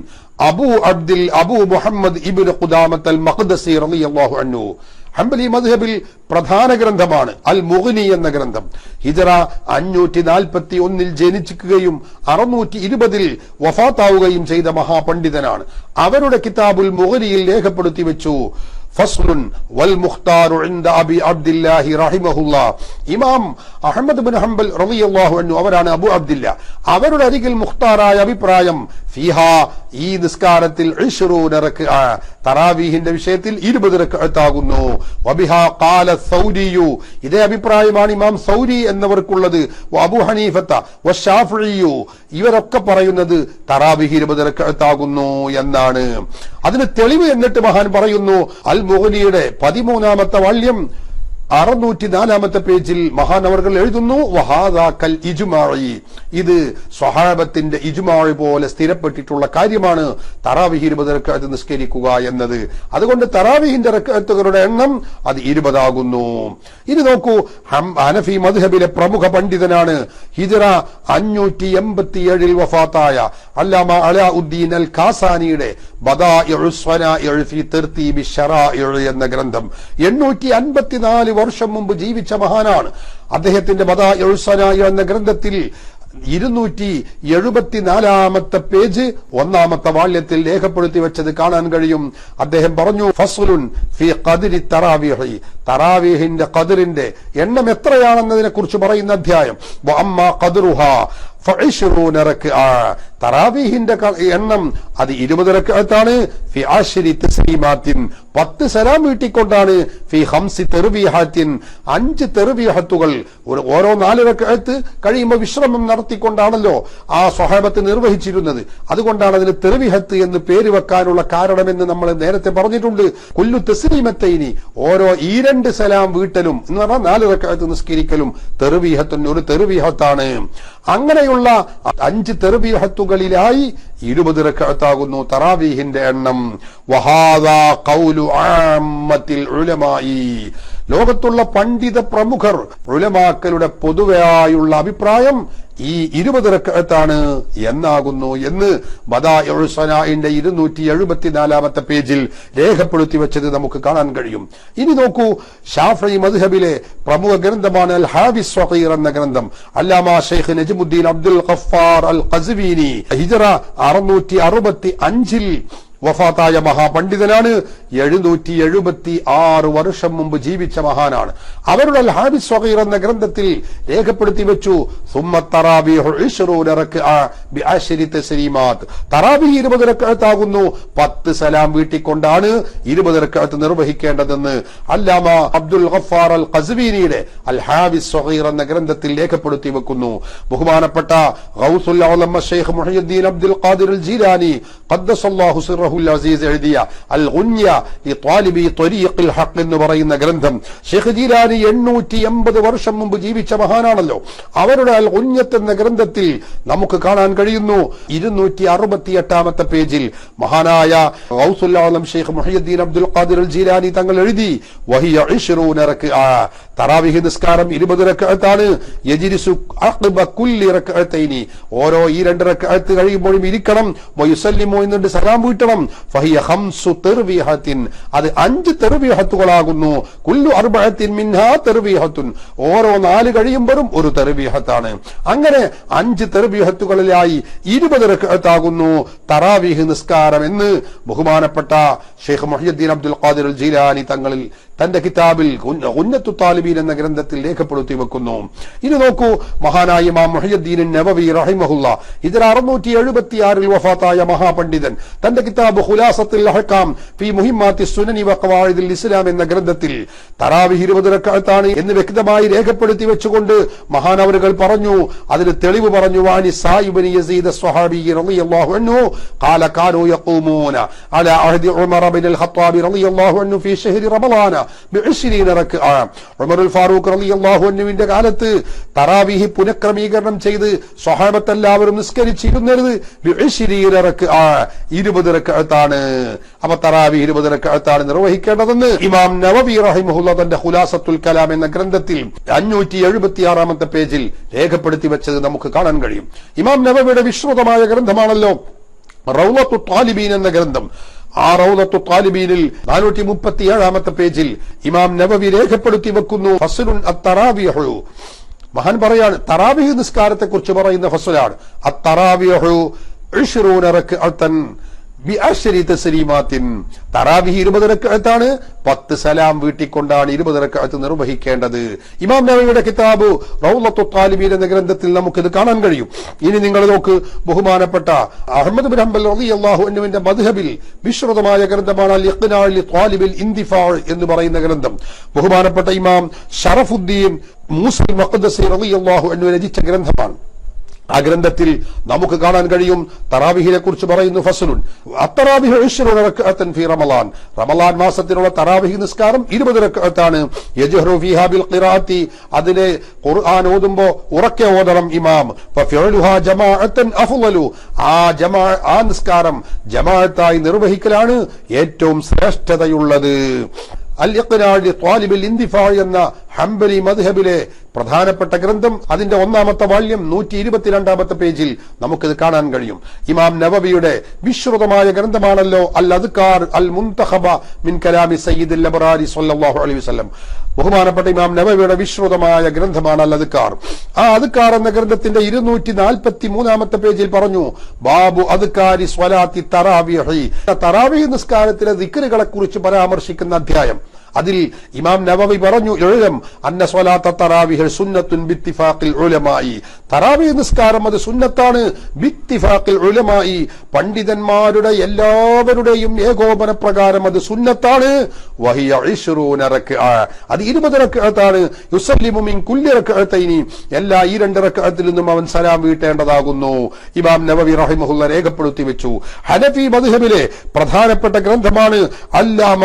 അബൂ മുഹമ്മദ് ഇബ്നു ഖുദാമത്ത് അൽ മഖ്ദസി റളിയല്ലാഹു അൻഹു. ഹംബലി മദ്ഹബിൽ പ്രധാന ഗ്രന്ഥമാണ് അൽ മുഗ്നി എന്ന ഗ്രന്ഥം. ഹിജറ 541 ജനിക്കുകയും 620 വഫാത്താവുകയും ചെയ്ത മഹാപണ്ഡിതനാണ്. അവരുടെ കിതാബുൽ മുഗ്നിയിൽ രേഖപ്പെടുത്തി വെച്ചു, ഫസ്ലുൻ വൽ മുഖ്താറു ഇൻദ അബി അബ്ദില്ലാഹി റഹിമഹുല്ലാ, ഇമാം അഹ്മദ് ബിൻ ഹംബൽ റളിയല്ലാഹു അൻഹു അവരാണ് അബൂ അബ്ദില്ല. അവരുടെ അരികിൽ മുഖ്താറായ അഭിപ്രായം ഫിഹാ, ഈ നിസ്കാരത്തിൽ 20 റക്അ, തറാവീഹിന്റെ വിഷയത്തിൽ 20 റക്അത്താകുന്നു. വബിഹാ ഖാല സൗരിയു, ഇതേ അഭിപ്രായമാണ് ഇമാം സൗരി എന്നവർക്കുള്ളത്. അബൂ ഹനീഫത്ത വശാഫിഈ, ഇവരൊക്കെ പറയുന്നത് തറാവീഹ് 20 റക്അത്താകുന്നു എന്നാണ്. അതിന് തെളിവ് എന്നിട്ട് മഹാൻ പറയുന്നു, അൽ മുഗ്നിയുടെ 13-ാമത്തെ വാള്യം 604 പേജിൽ മഹാനവർകൾ എഴുതുന്നു, വഹാദാ കൽ ഇജ്മാഇ, ഇത് സ്വഹാബത്തിന്റെ ഇജ്മാഇ പോലെ സ്ഥിരപ്പെട്ടിട്ടുള്ള കാര്യമാണ് തറാവീഹ് 20 റക്അത്ത് നിസ്കരിക്കുക എന്നത്. അതുകൊണ്ട് തറാവീഹിന്റെ റക്അത്തുകളുടെ എണ്ണം അത് 20 ആകുന്നു. ഇനി നോക്കൂ, ഹനഫി മദ്ഹബിലെ പ്രമുഖ പണ്ഡിതനാണ് ഹിജറ 587 വഫാത്തായ അല്ലാമ അലാഉദ്ദീൻ അൽ ഖാസാനിയുടെ ബദാഇഉസ് സ്വനാഇ ഫീ തർതീബി ശറാഇ എന്ന ഗ്രന്ഥം. 854 വർഷം മുമ്പ് ജീവിച്ച മഹാനാണ്. അദ്ദേഹത്തിന്റെ ബദാഇഉസ് സ്വനാഇ എന്ന ഗ്രന്ഥത്തിൽ 274 പേജ് 1-ാമത്തെ വാള്യത്തിൽ രേഖപ്പെടുത്തി വെച്ചത് കാണാൻ കഴിയും. അദ്ദേഹം പറഞ്ഞു, ഫസ്ലുൻ ഫി ഖദ്രി തറാവീഹി, തറാവീഹിന്റെ ഖദ്റിന്റെ എണ്ണം എത്രയാണെന്നതിനെ കുറിച്ച് പറയുന്ന അധ്യായം. വ അമ്മാ ഖദ്റുഹാ ഫഇശ്റൂന റക്അ, തറാവീഹിന്റെ എണ്ണം അത് 20 റക്അത്താണ്. ഫി അശ്രി തസ്ലീമാത്തിൻ, 10 സലാം വീട്ടിക്കൊണ്ടാണ്. ഫി ഖംസി തർവീഹാത്തിൻ, 5 തർവീഹത്തുകൾ, ഓരോ 4 റക്അത്ത് കഴിയുമ്പോൾ വിശ്രമം നടത്തിക്കൊണ്ടാണല്ലോ ആ സ്വഹാബത്ത് നിർവഹിച്ചിരുന്നത്. അതുകൊണ്ടാണ് അതിന് തർവീഹത്ത് എന്ന് പേര് വെക്കാനുള്ള കാരണമെന്ന് നമ്മൾ നേരത്തെ പറഞ്ഞിട്ടുണ്ട്. കുല്ലു തസ്ലീമത്തൈനി, ഓരോ 2 സലാം വീട്ടലും എന്ന് പറഞ്ഞാൽ 4 റക്അത്ത് നിസ്കരിക്കലും തർവീഹത്തുൻ, ഒരു തർവീഹത്താണ്. അങ്ങനെയുള്ള പിന്നെയുള്ള 5 തർബീഹത്തുകളിലായി 20 റക്അത്താകുന്നു തറാവീഹിന്റെ എണ്ണം. വഹാദാ ഖൗലു ആമ്മത്തിൽ ഉലമായി, ലോകത്തുള്ള പണ്ഡിത പ്രമുഖർ ഉലമാക്കളുടെ പൊതുവെയായുള്ള അഭിപ്രായം ഈ 20 റക്അത്താണ് എന്നാകുന്നു എന്ന് ബദാഇഉൽ സനാഇന്റെ 274-ാമത്തെ പേജിൽ രേഖപ്പെടുത്തി വെച്ചത് നമുക്ക് കാണാൻ കഴിയും. ഇനി നോക്കൂ, ശാഫിഈ മദ്ഹബിലെ പ്രമുഖ ഗ്രന്ഥമാണ് അൽ ഹാവിസ് സ്വഗീർ എന്ന ഗ്രന്ഥം. അല്ലാമ ശൈഖ് നജ്മുദ്ദീൻ അബ്ദുൽ ഖഫാർ അൽ ഖസ്വീനി ഹിജ്റ 665-ൽ വഫാത്തായ മഹാപണ്ഡിതനാണ്. 776 വർഷം മുമ്പ് ജീവിച്ച മഹാനാണ്. അവരുടെ അൽ ഹാവിസ് സ്വഗീർ എന്ന ഗ്രന്ഥത്തിൽ രേഖപ്പെടുത്തി വെച്ചു, സുമ്മ തറാവീഹു 20 റക്അ ബി10 തസ്ലീമാത്ത്, തറാവീഹ് 20 റക്അത്താകുന്നു, 10 സലാം വീട്ടിക്കൊണ്ടാണ് 20 റക്അത്ത് നിർവഹിക്കേണ്ടതെന്ന് അല്ലാമ അബ്ദുൽ ഗഫാർ അൽ ഖസ്വീനിയുടെ അൽ ഹാവിസ് സ്വഗീർ എന്ന ഗ്രന്ഥത്തിൽ രേഖപ്പെടുത്തി വെക്കുന്നു. ബഹുമാനപ്പെട്ട ഗൗസുൽ ഉലമ ശൈഖ് മുഹയ്യിദ്ദീൻ അബ്ദുൽ ഖാദിർ അൽ ജീലാനി ഖദ്ദസല്ലാഹു സിർറഹു അസീസ് എഴുതിയ അൽ ഗുന്യ ലിത്വാലിബി ത്വരീഖിൽ ഹഖ് എന്ന് പറയുന്ന ഗ്രന്ഥം, ശൈഖ് ജീലാനി 880 വർഷം മുമ്പ് ജീവിച്ച മഹാനാണല്ലോ. അവരുടെ അൽ ഗുന്യത്ത് എന്ന ഗ്രന്ഥത്തിൽ നമുക്ക് കാണാൻ കഴിയുന്നു 268-ാമത്തെ പേജിൽ മഹാനായ ഗൗസുൽ ആലം ശൈഖ് മുഹയ്യിദ്ദീൻ അബ്ദുൽ ഖാദിർ അൽ ജീലാനി തങ്ങൾ എഴുതി, വഹിയ 20 റക്അ, തറാവീഹ് നിസ്കാരം 20 റക്അത്താണ്. യജ്ലിസു അഖ്ബ കുല്ലി റക്അത്തൈനി, ഓരോ ഈ 2 റക്അത്ത് കഴിയുമ്പോഴും ഇരിക്കണം. വയുസല്ലിമു, എന്നിട്ട് സലാം വീട്ടണം. ഫഹിയ 5 തർവീഹത്തിൻ, അത് 5 തർവീഹത്തുകളാകുന്നു. കുല്ലു 4 മിൻഹാ തർവീഹത്തുൻ, ഓരോ 4 കഴിയുമ്പോഴും ഒരു തർവീഹത്താണ്. അങ്ങനെ 5 തർവീഹത്തുകളിലായി 20 റക്അത്താകുന്നു തറാവീഹ് നിസ്കാരം എന്ന് ബഹുമാനപ്പെട്ട ശൈഖ് മുഹയ്യിദ്ദീൻ അബ്ദുൽ ഖാദിർ അൽ ജീലാനി തങ്ങളിൽ തന്റെ കിതാബിൽ ഗുന്നത്തു താലിബീൻ എന്ന ഗ്രന്ഥത്തിൽ രേഖപ്പെടുത്തി വെക്കുന്നു. ഇനി നോക്കൂ, മഹാനായ ഇമാം മുഹയ്യിദ്ദീൻ നവവി റഹിമഹുല്ലാ ഹിജ്റ 676-ൽ വഫാത്തായ മഹാപണ്ഡിതൻ തന്റെ കിതാബ് ഖുലാസത്തുൽ അഹ്കാം ഫീ മുഹിമ്മാത്തി സുനനി വ ഖവാഇദുൽ ഇസ്ലാം എന്ന ഗ്രന്ഥത്തിൽ തറാവീഹ് 20 റക്അത്താണ് എന്ന് വ്യക്തമായി രേഖപ്പെടുത്തി വെച്ചുകൊണ്ട് മഹാനവറുകൾ പറഞ്ഞു, അതിന് തെളിവ് പറഞ്ഞു, വാനി സായിബ്നി യസീദ് സ്വഹാബി റളിയല്ലാഹു അൻഹു ഖാല കാനൂ യഖൂമൂന അലാ അഹ്ദി ഉമർ ഇബ്നുൽ ഖത്താബ് റളിയല്ലാഹു അൻഹു ഫീ ശഹ്രി റമളാന ബി20 റക്അ, ഉമറുൽ ഫാറൂഖ് റളിയല്ലാഹു അൻഹുവിന്റെ കാലത്ത് തറാവീഹ് പുനഃക്രമീകരണം ചെയ്ത് സ്വഹാബത്ത് എല്ലാവരും നിസ്കരിച്ചിരുന്നത് ബി20 റക്അ, 20 റക്അത്താണ്. അപ്പൊ തറാവീഹ് 20 റക്അത്താണ് നിർവഹിക്കേണ്ടതെന്ന് ഇമാം നവവി റഹിമഹുല്ലാ തന്റെ ഖുലാസത്തുൽ കലാം എന്ന ഗ്രന്ഥത്തിൽ 576-ാമത്തെ പേജിൽ രേഖപ്പെടുത്തി വെച്ചത് നമുക്ക് കാണാൻ കഴിയും. ഇമാം നവവിയുടെ വിശ്രുതമായ ഗ്രന്ഥമാണല്ലോ റൗളത്തു താലിബീൻ എന്ന ഗ്രന്ഥം. ആ റൗളത്തു താലിബീനിൽ 437-ാമത്തെ പേജിൽ ഇമാം നവവി രേഖപ്പെടുത്തി വെക്കുന്നു, ഫസ്ലുൻ അത്തറാവീഹു, മഹാൻ പറയാണ് തറാവീഹ് നിസ്കാരത്തെ കുറിച്ച് പറയുന്ന ഫസ്ലാണ്, അത്തറാവീഹു 20 റക്അത്തൻ ബി10 തസ്ലീമാത്തിൻ, തറാവീഹ് 20 റക്അത്താണ്, 10 സലാം വീട്ടിക്കൊണ്ടാണ് 20 റക്അത്ത് നിർവഹിക്കേണ്ടത്. ഇമാം നവവിയുടെ കിതാബ് റൗളത്തു താലിബീൻ എന്ന ഗ്രന്ഥത്തിൽ നമുക്കിത് കാണാൻ കഴിയും. ഇനി നിങ്ങൾ നോക്ക്, ബഹുമാനപ്പെട്ട അഹ്മദ് ബിൻ ഹംബൽ റളിയല്ലാഹു അൻഹുവിന്റെ മദ്ഹബിൽ വിശ്രുതമായ ഗ്രന്ഥമാണ് അൽ ഇഖ്നാ ലി ത്വാലിബിൽ ഇന്തിഫാ എന്ന് പറയുന്ന ഗ്രന്ഥം. ബഹുമാനപ്പെട്ട ഇമാം ഷറഫുദ്ദീൻ മൂസൽ മഖ്ദസി റളിയല്ലാഹു അൻഹു രചിച്ച ഗ്രന്ഥമാണ്. ആ ഗ്രന്ഥത്തിൽ നമുക്ക് കാണാൻ കഴിയും തറാവീഹിനെ കുറിച്ച് പറയുന്നു, ഫസ്ലുൻ അത്തറാവീഹ് 20 റക്അത്തൻ ഫീ റമളാൻ, റമളാൻ മാസത്തിലുള്ള തറാവീഹ് നിസ്കാരം 20 റക്അത്താണ്. യജ്ഹറു ഫീഹാ ബിൽ ഖിറാഅത്തി, അതിനെ ഖുർആൻ ഓതുമ്പോൾ ഉറക്കെ ഓതണം ഇമാം. ഫഫിഉലുഹാ ജമാഅത്തൻ അഫ്ളലു, ആ നിസ്കാരം ജമാഅത്തായി നിർവഹിക്കലാണ് ഏറ്റവും ശ്രേഷ്ഠതയുള്ളത്. അൽ ഇഖ്നാ ലി ത്വാലിബിൽ ഇന്തിഫാ എന്ന ഹംബലി മദ്ഹബിലെ പ്രധാനപ്പെട്ട ഗ്രന്ഥം, അതിന്റെ 1-ാമത്തെ വാള്യം 122-ാമത്തെ പേജിൽ നമുക്കിത് കാണാൻ കഴിയും. ഇമാം നവവിയുടെ വിശ്രുതമായ ഗ്രന്ഥമാണല്ലോ അൽ അദ്കാർ അൽ മുൻതഖബ മിൻ കലാമി സയ്യിദുൽ അബ്റാരി സ്വല്ലല്ലാഹു അലൈഹി വസല്ലം. ബഹുമാനപ്പെട്ട ഇമാം നവവിയുടെ വിശ്രുതമായ ഗ്രന്ഥമാണ് അൽ അദ്കാർ. ആ അദ്കാർ എന്ന ഗ്രന്ഥത്തിന്റെ 243-ാമത്തെ പേജിൽ പറഞ്ഞു, ബാബു അദ്കാരി സ്വലാത്തി തറാവീഹി, തറാവീഹ് നിസ്കാരത്തിലെ ദിക്റുകളെ കുറിച്ച് പരാമർശിക്കുന്ന അധ്യായം. അതിൽ ഇമാം നവവി പറഞ്ഞു, എഴുതം അന്ന സ്വലാത്ത തറാവീഹ് സുന്നത്തുൻ ബിത്തിഫാഖിൽ ഉലമായി, തറാവീഹ് നിസ്കാരം അത് സുന്നത്താണ് ബിത്തിഫാഖിൽ ഉലമായി, പണ്ഡിതന്മാരുടെ എല്ലാവരുടെയും ഏകോപന പ്രകാരം അത് സുന്നത്താണ്. വഹിയ 20 റക്അ, അത് 20 റക്അത്താണ്. യുസല്ലിമു മിൻ കുല്ലി റക്അത്തൈനി, എല്ലാ ഈ 2 റക്അത്തിൽ നിന്നും അവൻ സലാം വീട്ടേണ്ടതാകുന്നു. ഇമാം നവവി റഹിമഹുല്ലാഹ് രേഖപ്പെടുത്തി വെച്ചു. ഹനഫി മദ്ഹബിലെ പ്രധാനപ്പെട്ട ഗ്രന്ഥമാണ് അല്ലാമ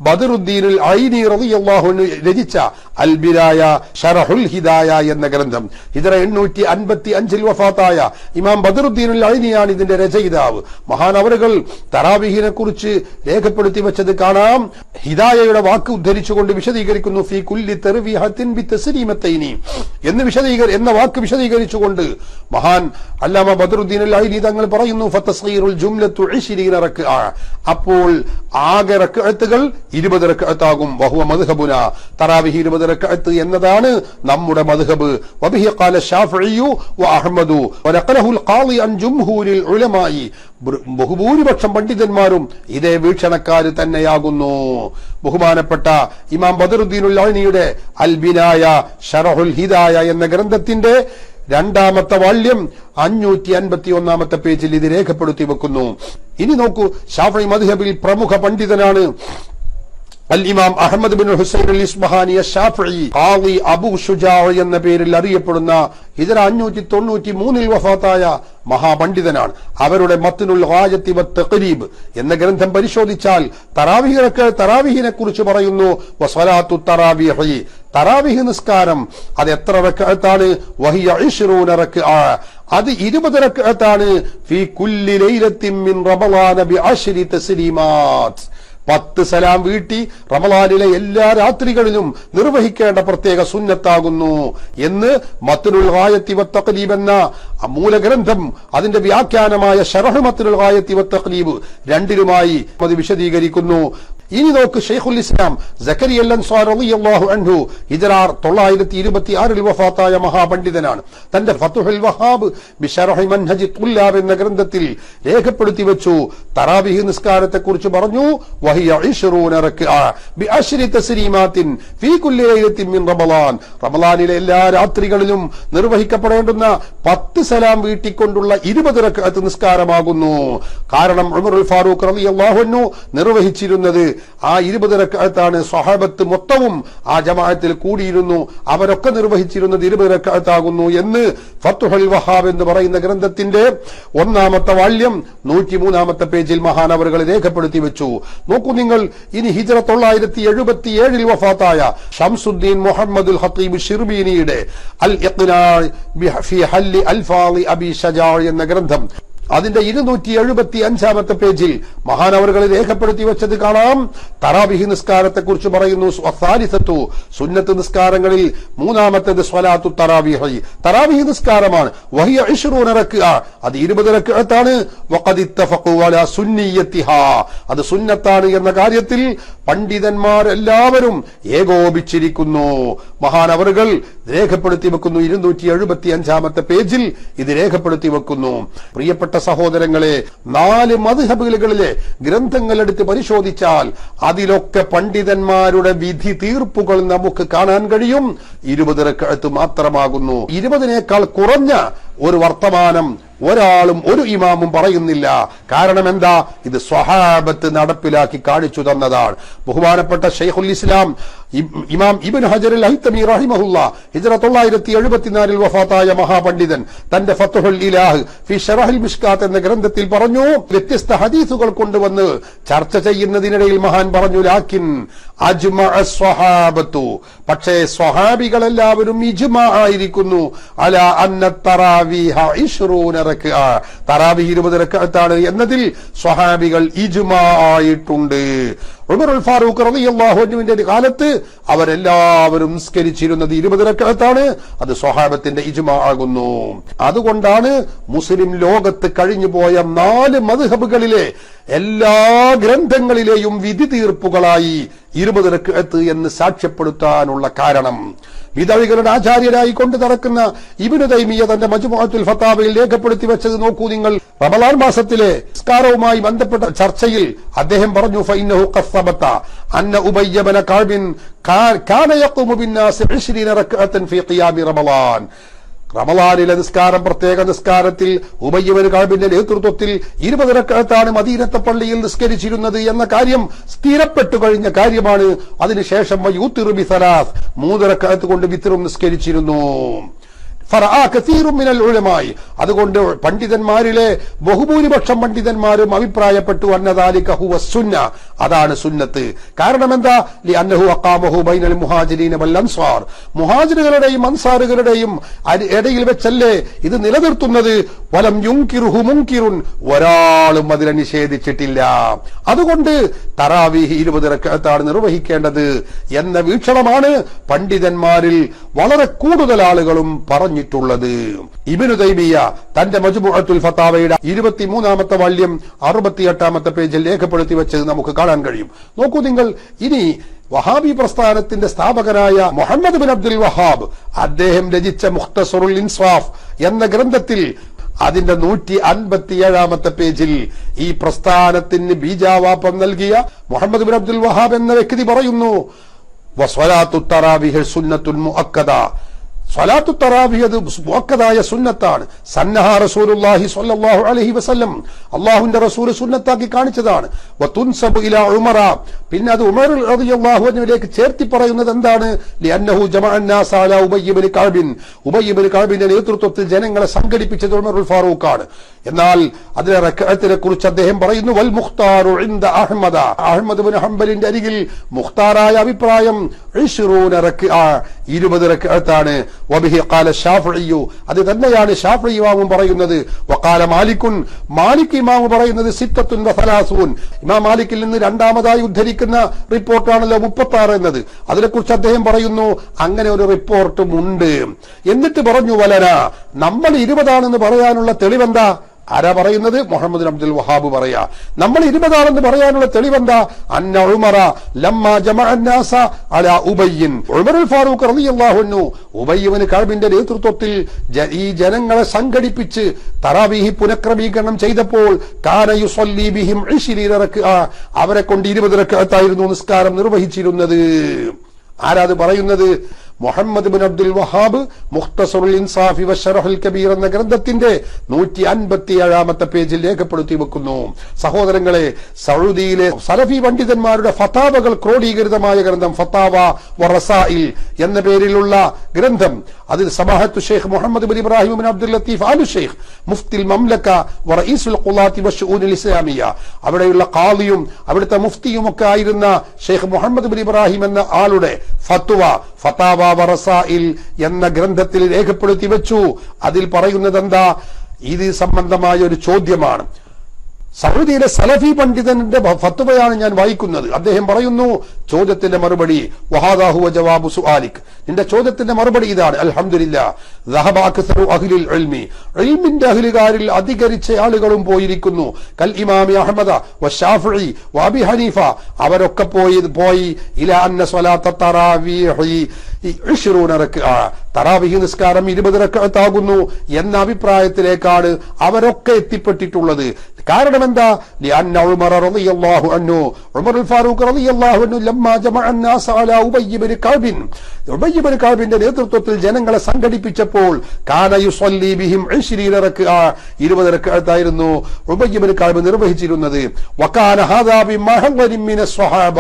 ബദറുദ്ദീൻ ഐനി റളിയല്ലാഹു അൻഹു രചിച്ച അൽ ബിദായ ഷറഹുൽ ഹിദായ എന്ന ഗ്രന്ഥം. ഹിജ്റ 855 വഫാത്തായ ഇമാം ബദറുദ്ദീനുൽ ഐനിയാണ് ഇതിന്റെ രചയിതാവ്. മഹാനവറുകൾ തറാവീഹിനെ കുറിച്ച് രേഖപ്പെടുത്തി വെച്ചത് കാണാം. ഹിദായയുടെ വാക്ക് ഉദ്ധരിച്ചുകൊണ്ട് വിശദീകരിക്കുന്നു. ഫീ കുല്ലി തർവീഹത്തിൻ ബിതസ്ലീമത്തൈനി എന്ന വാക്ക് വിശദീകരിച്ചുകൊണ്ട് മഹാൻ അല്ലാമ ബദറുദ്ദീനുൽ ഐനി തങ്ങൾ പറയുന്നു, ഫതസ്ഗീറുൽ ജുംലത്തു 20 റക്അ, അപ്പോൾ ആകെ റക്അത്തുകൾ 20 റക്അത്താകും. വഹുവ മദ്ഹബുനാ, തറാവീഹ് 20 റക്അത്ത് എന്നതാണ് നമ്മുടെ മദ്ഹബ്. വബിഹി ഖാല ശാഫിഈ വഅഹ്മദു വനഖലഹുൽ ഖാളി അൻ ജുംഹൂരിൽ ഉലമായി, ബഹുഭൂരിപക്ഷം പണ്ഡിതന്മാരും ഇതേ വീക്ഷണക്കാർ തന്നെയാകുന്നു. ബഹുമാനപ്പെട്ട ഇമാം ബദറുദ്ദീനുൽ ഐനിയുടെ അൽ ബിനായ ശറഹുൽ ഹിദായ എന്ന ഗ്രന്ഥത്തിന്റെ 2ാമത്തെ വാള്യം 551 പേജിൽ ഇത് രേഖപ്പെടുത്തി വെക്കുന്നു. ഇനി നോക്കൂ, ശാഫിഈ മദ്ഹബിൽ പ്രമുഖ പണ്ഡിതനാണ് അൽ ഇമാം അഹ്മദ് ബിൻ ഹുസൈൻ അൽ ഇസ്ബഹാനി ശാഫിഈ ഖാളി അബൂ ശുജാ എന്ന പേരിൽ അറിയപ്പെടുന്ന ഹിജ്റ 593 വഫാത്തായ മഹാപണ്ഡിതനാണ്. അവരുടെ മത്നുൽ ഗായത്തി വത്തഖരീബ് എന്ന ഗ്രന്ഥം പരിശോധിച്ചാൽ തറാവീഹിനെ കുറിച്ച് പറയുന്നു, വസലാത്തു തറാവീഹി, തറാവീഹ് നിസ്കാരം അത് എത്ര റക്അത്താണ്? വഹിയ 20 റക്അ, അത് 20 റക്അത്താണ്. ഫീ കുല്ലി ലൈലത്തിൻ മിൻ റമളാന ബി10 തസ്ലീമാത്ത്, 10 സലാം വീട്ടി റമളാനിലെ എല്ലാ രാത്രികളിലും നിർവഹിക്കേണ്ട പ്രത്യേക സുന്നത്താകുന്നു എന്ന് മത്നുൽ ഗായത്തി വത്തഖരീബ് എന്ന മൂലഗ്രന്ഥം അതിന്റെ വ്യാഖ്യാനമായ ശറഹ് മത്നുൽ ഗായത്തി വത്തഖരീബ് രണ്ടിലുമായി അത് വിശദീകരിക്കുന്നു. ഇനി നോക്ക്, ഷെയ്ഖുൽ ഇസ്ലാം സക്കരിയ അൽ അൻസാരി റളിയല്ലാഹു അൻഹു ഹിജ്റ 926 വഫാത്തായ മഹാപണ്ഡിതനാണ്. തന്റെ ഫത്ഹുൽ വഹാബ് ബിശറഹി മൻഹജി തുല്ലാബ് എന്ന ഗ്രന്ഥത്തിൽ രേഖപ്പെടുത്തി വെച്ചു. തറാവീഹ് നിസ്കാരത്തെ കുറിച്ച് പറഞ്ഞു, വഹിയ 20 റക്അ ബി10 തസ്ലീമാത്തിൻ ഫീ കുല്ലി ലൈലത്തിൻ മിൻ റമളാൻ, റമളാനിലെ എല്ലാ രാത്രികളിലും നിർവഹിക്കപ്പെടേണ്ടുന്ന 10 സലാം വീട്ടിക്കൊണ്ടുള്ള 20 റക്അത്ത് നിസ്കാരമാകുന്നു. കാരണം ഉമറുൽ ഫാറൂഖ് റളിയല്ലാഹു അൻഹു നിർവഹിച്ചിരുന്നത് ആ 20 റക്അത്താണ്. സ്വഹാബത്ത് മൊത്തവും ആ ജമാഅത്തിൽ കൂടിയിരുന്നു, അവരൊക്കെ നിർവഹിച്ചിരുന്നത് 20 റക്അത്താകുന്നു എന്ന് ഫത്ഹുൽ വഹാബ് എന്ന് പറയുന്ന ഗ്രന്ഥത്തിന്റെ 1ാമത്തെ വാള്യം 103 പേജിൽ മഹാനവറുകൾ രേഖപ്പെടുത്തി വെച്ചു. നോക്കൂ നിങ്ങൾ, ഇനി ഹിജ്റ 977 വഫാത്തായ ഷംസുദ്ദീൻ മുഹമ്മദുൽ ഖത്തീബ് ഷിർബീനിയുടെ അൽ ഇഖ്നാ ഫി ഹല്ലി അൽഫാളി അബി ശജാ എന്ന ഗ്രന്ഥം അതിന്റെ 275 പേജിൽ മഹാനവറുകൾ രേഖപ്പെടുത്തി വെച്ചത് കാണാം. തറാവീഹ് നിസ്കാരത്തെ കുറിച്ച് പറയുന്നു, വസാലിസത്തു, സുന്നത്ത് നിസ്കാരങ്ങളിൽ 3ാമത്തേത് സ്വലാത്തു തറാവീഹ്, തറാവീഹ് നിസ്കാരമാണ്. വഹിയ 20 റക്അ, അത് 20 റക്അത്താണ്. വഖദ് ഇത്തഫഖു അലാ സുന്നിയത്തിഹാ, അത് സുന്നത്താണ് എന്ന കാര്യത്തിൽ പണ്ഡിതന്മാർ എല്ലാവരും ഏകോപിച്ചിരിക്കുന്നു. മഹാനവറുകൾ രേഖപ്പെടുത്തി വെക്കുന്നു. 275 പേജിൽ ഇത് രേഖപ്പെടുത്തി വെക്കുന്നു. പ്രിയപ്പെട്ട സഹോദരങ്ങളെ, 4 മദ്ഹബുകളിലെ ഗ്രന്ഥങ്ങൾ എടുത്ത് പരിശോധിച്ചാൽ അതിലൊക്കെ പണ്ഡിതന്മാരുടെ വിധി തീർപ്പുകൾ നമുക്ക് കാണാൻ കഴിയും. 20 റക്അത്ത് മാത്രമാകുന്നു. 20നേക്കാൾ കുറഞ്ഞ ഒരു വർത്തമാനം ഒരാളും ഒരു ഇമാമും പറയുന്നില്ല. കാരണം എന്താ? ഇത് സ്വഹാബത്ത് നടപ്പിലാക്കി കാണിച്ചു തന്നതാണ്. ബഹുമാനപ്പെട്ട ഷെയ്ഖുൽ ഇസ്ലാം ഇമാം ഇബ്നു ഹജർ അൽ ഹൈതമി റഹിമഹുല്ലാഹ് ഹിജ്റ 974 വഫാത്തായ മഹാപണ്ഡിതൻ തന്റെ ഫത്ഹുൽ ഇലാഹ് ഫി ശറഹുൽ മിഷ്കാത്ത് എന്ന ഗ്രന്ഥത്തിൽ പറഞ്ഞു, വ്യത്യസ്ത ഹദീസുകൾ കൊണ്ടുവന്ന് ചർച്ച ചെയ്യുന്നതിനിടയിൽ മഹാൻ പറഞ്ഞു, ലാക്കിൻ അജ്മഅ സ്വഹാബത്തു, പക്ഷേ സ്വഹാബികൾ എല്ലാവരും ഇജ്മാ ആയിരിക്കുന്നു അലാ അന്ന തറാവീഹ 20 റക്അ, തറാവീഹ് 20 റക്അത്താണ് എന്നതിൽ സ്വഹാബികൾ ഇജ്മാ ആയിട്ടുണ്ട്. ഉമറുൽ ഫാറൂഖ് റളിയല്ലാഹു അൻഹുവിന്റെ കാലത്ത് അവരെല്ലാവരും നിസ്കരിച്ചിരുന്നത് 20 റക്അത്താണ്. അത് സ്വഹാബത്തിന്റെ ഇജ്മാ ആകുന്നു. അതുകൊണ്ടാണ് മുസ്ലിം ലോകത്ത് കഴിഞ്ഞുപോയ 4 മദ്ഹബുകളിലെ എല്ലാ ഗ്രന്ഥങ്ങളിലെയും വിധി തീർപ്പുകളായി 20 റക്അത്ത് എന്ന് സാക്ഷ്യപ്പെടുത്താനുള്ള കാരണം. വിദഗ്ധരുടെ ആചാര്യരായി കൊണ്ടു നടക്കുന്ന ഇബ്നു തൈമിയ്യ തന്റെ മജ്മുഅത്തുൽ ഫതാവയിൽ രേഖപ്പെടുത്തി വെച്ചത് നോക്കൂ നിങ്ങൾ. റമളാൻ മാസത്തിലെ നിസ്കാരവുമായി ബന്ധപ്പെട്ട ചർച്ചയിൽ അദ്ദേഹം പറഞ്ഞു, ഫഇന്നഹു ഖസ്സബത അന്ന ഉബയ്യ ഇബ്നു കഅബ് കാന യഖൂമു ബിന്നാസ് 20 റക്അത്തൻ ഫീ ഖിയാമി റമളാൻ, റമളാനിലെ നിസ്കാരം, പ്രത്യേക നിസ്കാരത്തിൽ ഉബയ്യ ഇബ്നു കഅബിന്റെ നേതൃത്വത്തിൽ 20 റക്അത്താണ് മദീനത്തെ പള്ളിയിൽ നിസ്കരിച്ചിരുന്നത് എന്ന കാര്യം സ്ഥിരപ്പെട്ടു കഴിഞ്ഞ കാര്യമാണ്. അതിനുശേഷം യൂത്തിറു ബി സലാസ്, 3 റക്അത്ത് കൊണ്ട് വിത്റും നിസ്കരിച്ചിരുന്നു. അതുകൊണ്ട് പണ്ഡിതന്മാരിലെ ബഹുഭൂരിപക്ഷം പണ്ഡിതന്മാരും അഭിപ്രായപ്പെട്ടു അന്നദാലിക ഹുവ സുന്ന, അതാണ് സുന്നത്ത്. കാരണം എന്താ? ലിഅന്നഹു അഖാമഹു ബൈനൽ മുഹാജിരീന വൽ അൻസാർ, മുഹാജിറുകളുടെയും അൻസാറുകളുടെയും ഇടയിൽ വെച്ചല്ലേ ഇത് നിലനിർത്തുന്നത്. വലം യുൻകിറുഹു മുൻകിറുൻ, ഒരാളും അതിനെ നിഷേധിച്ചിട്ടില്ല. അതുകൊണ്ട് തറാവീഹ് 20 റക്അത്താണ് നിർവഹിക്കേണ്ടത് എന്ന വീക്ഷണമാണ് പണ്ഡിതന്മാരിൽ വളരെ കൂടുതൽ ആളുകളും പറഞ്ഞിട്ടുള്ളത്. ഇബ്നു തൈമിയ്യ തന്റെ മജ്മുഅത്തുൽ ഫതാവയുടെ 23-ാമത്തെ വാല്യം 68-ാമത്തെ പേജിൽ രേഖപ്പെടുത്തി വെച്ചത് നമുക്ക് കാണാൻ കഴിയും. നോക്കൂ നിങ്ങൾ. ഇനി വഹാബി പ്രസ്ഥാനത്തിന്റെ സ്ഥാപകനായ മുഹമ്മദ് ബിൻ അബ്ദുൽ വഹാബ് അദ്ദേഹം രചിച്ച മുഖ്തസറുൽ ഇൻസാഫ് എന്ന ഗ്രന്ഥത്തിൽ അതിന്റെ 157-ാമത്തെ പേജിൽ ഈ പ്രസ്ഥാനത്തിന് ബീജാവാപം നൽകിയ മുഹമ്മദ് ബിൻ അബ്ദുൽ വഹാബ് എന്ന വ്യക്തി പറയുന്നു, വസ്വലാത്തു തറാവീഹ് സുന്നത്തുൽ മുഅക്കദ, സ്വലാത്തു തറാവീഹ് അത് മുഅക്കദായ സുന്നത്താണ്. സന്നഹ റസൂലുള്ളാഹി സ്വല്ലല്ലാഹു അലൈഹി വസല്ലം, അല്ലാഹുവിന്റെ റസൂൽ സുന്നത്താക്കി കാണിച്ചതാണ്. വതുൻസബു ഇലാ ഉമറ, പിന്നെ അത് ഉമർ റളിയല്ലാഹു അൻഹുവിലേക്ക് ചേർത്തി പറയുന്നത് എന്താണ്? ലിഅന്നഹു ജമഅ നാസ അലാ ഉബയ്യ് ഇബ്നു കഅബിൻ, ഉബയ്യ് ഇബ്നു കഅബിന്റെ നേതൃത്വത്തിൽ ജനങ്ങളെ സംഘടിപ്പിച്ചത് ഉമറുൽ ഫാറൂഖാണ്. എന്നാൽ അതിലെ റക്അത്തിനെ കുറിച്ച് അദ്ദേഹം പറയുന്നു, വൽ മുഖ്താറു ഇൻദ അഹ്മദ, അഹ്മദ് ഇബ്നു ഹംബലിന്റെ അരികിൽ മുഖ്താറായ അഭിപ്രായം 20 റക്അത്താണ്. വബിഹി ഖാല ശാഫിഈ, അത് തന്നെയാണ് ശാഫിഈ ഇമാമും പറയുന്നത്. വഖാല മാലികുൻ, മാലിക് ഇമാം പറയുന്നത് 36. ഇമാം മാലിക്കിൽ നിന്ന് രണ്ടാമതായി ഉദ്ധരിക്കുന്ന റിപ്പോർട്ടാണല്ലോ 36 എന്നത്. അതിനെക്കുറിച്ച് അദ്ദേഹം പറയുന്നു അങ്ങനെ ഒരു റിപ്പോർട്ടും ഉണ്ട്. എന്നിട്ട് പറഞ്ഞു, വലന, നമ്മൾ 20 പറയാനുള്ള തെളിവെന്താ? ആരാ പറയുന്നത്? മുഹമ്മദ് ബിൻ അബ്ദുൽ വഹാബ് പറയാ. നമ്മൾ 20 പറയാനുള്ള തെളിവെന്താ? അന്ന ഉമറ ലമ്മാ ജമഅ അന്നാസ അലാ ഉബയ്യിൻ, ഉമറുൽ ഫാറൂഖ് റളിയല്ലാഹു അൻഹു ഉബയ്യ് ഇബ്നു കഅബിന്റെ നേതൃത്വത്തിൽ ഈ ജനങ്ങളെ സംഘടിപ്പിച്ച് തറാവീഹ് പുനഃക്രമീകരണം ചെയ്തപ്പോൾ കാന യുസല്ലി ബിഹിം 20 റക്അ, അവരെ കൊണ്ട് 20 റക്അത്തായിരുന്നു നിസ്കാരം നിർവഹിച്ചിരുന്നത്. ആരാത് പറയുന്നത്? മുഹമ്മദ് ബിൻ അബ്ദുൽ വഹാബ് മുഖ്തസറുൽ ഇൻസാഫി വശറഹുൽ കബീർ എന്ന ഗ്രന്ഥത്തിന്റെ 157-ാമത്തെ പേജിൽ രേഖപ്പെടുത്തി വെക്കുന്നു. സഹോദരങ്ങളെ, സൗദിയിലെ സലഫി പണ്ഡിതന്മാരുടെ ഫതാവകൾ ക്രോഡീകൃതമായ ഗ്രന്ഥം ഫതാവ വറസായിൽ എന്ന പേരിലുള്ള ഗ്രന്ഥം, അതിൽ സമാഹത്തു Sheikh Muhammad bin Ibrahim bin Abdul Latif Al Sheikh മുഫ്തിൽ മംലക വറഈസുൽ ഖുലാത്തി വശഊനിൽ ഇസ്ലാമിയ, അവിടെയുള്ള ഖാദിയും അവിടുത്തെ മുഫ്തിയും ഒക്കെ ആയിരുന്ന ഷെയ്ഖ് മുഹമ്മദ് ബിൻ ഇബ്രാഹിം എന്ന ആളുടെ ഫത്വ ഫതാവ വറസായിൽ എന്ന ഗ്രന്ഥത്തിൽ രേഖപ്പെടുത്തി വെച്ചു. അതിൽ പറയുന്നത് എന്താ? ഇത് സംബന്ധമായ ഒരു ചോദ്യമാണ്. സൗദിയിലെ സലഫി പണ്ഡിതന്റെ ഫത്വയാണ് ഞാൻ വായിക്കുന്നത്. അദ്ദേഹം പറയുന്നു, ചോദ്യത്തിന്റെ മറുപടി, വഹാദാ ഹുവ ജവാബു സുആലിക്, നിന്റെ ചോദ്യത്തിന്റെ മറുപടി ഇതാണ്. അൽഹംദുലില്ലാഹ് ദഹബ അക്സറു അഹ്ലിൽ ഇൽമി, ഇൽമിന്റെ അഹ്ലുകാരിൽ അധികരിച്ച ആളുകളും പോയിരിക്കുന്നു. കൽ ഇമാമി അഹ്മദ വശാഫിഈ വഅബി ഹനീഫ, അവരൊക്കെ പോയി ഇലാ അന്ന സ്വലാത്ത തറാവീഹി 20 റക്അ, തറാവീഹ് നിസ്കാരം 20 റക്അത്താകുന്നു എന്ന അഭിപ്രായത്തിലേക്കാണ് അവരൊക്കെ എത്തിപ്പെട്ടിട്ടുള്ളത്. കാരണം എന്താ? ലിഅന്ന ഉമർ റളിയല്ലാഹു അൻഹു, ഉമറുൽ ഫാറൂഖ് റളിയല്ലാഹു അൻഹു ലമ്മാ ജമഅ അന്നാസ അലാ ഉബയ്യ് ഇബ്നു കഅബിൻ, ഉബയ്യ് ഇബ്നു കഅബിന്റെ നേതൃത്വത്തിൽ ജനങ്ങളെ സംഘടിപ്പിച്ചപ്പോൾ കാന യുസല്ലി ബിഹിം 20 റക്അ, 20 റക്അത്തായിരുന്നു ഉബയ്യ് ഇബ്നു കഅബ് നിർവഹിച്ചിരുന്നത്. വകാന ഹാദാ ബിമഹ്വരിൻ മിനസ് സ്വഹാബ,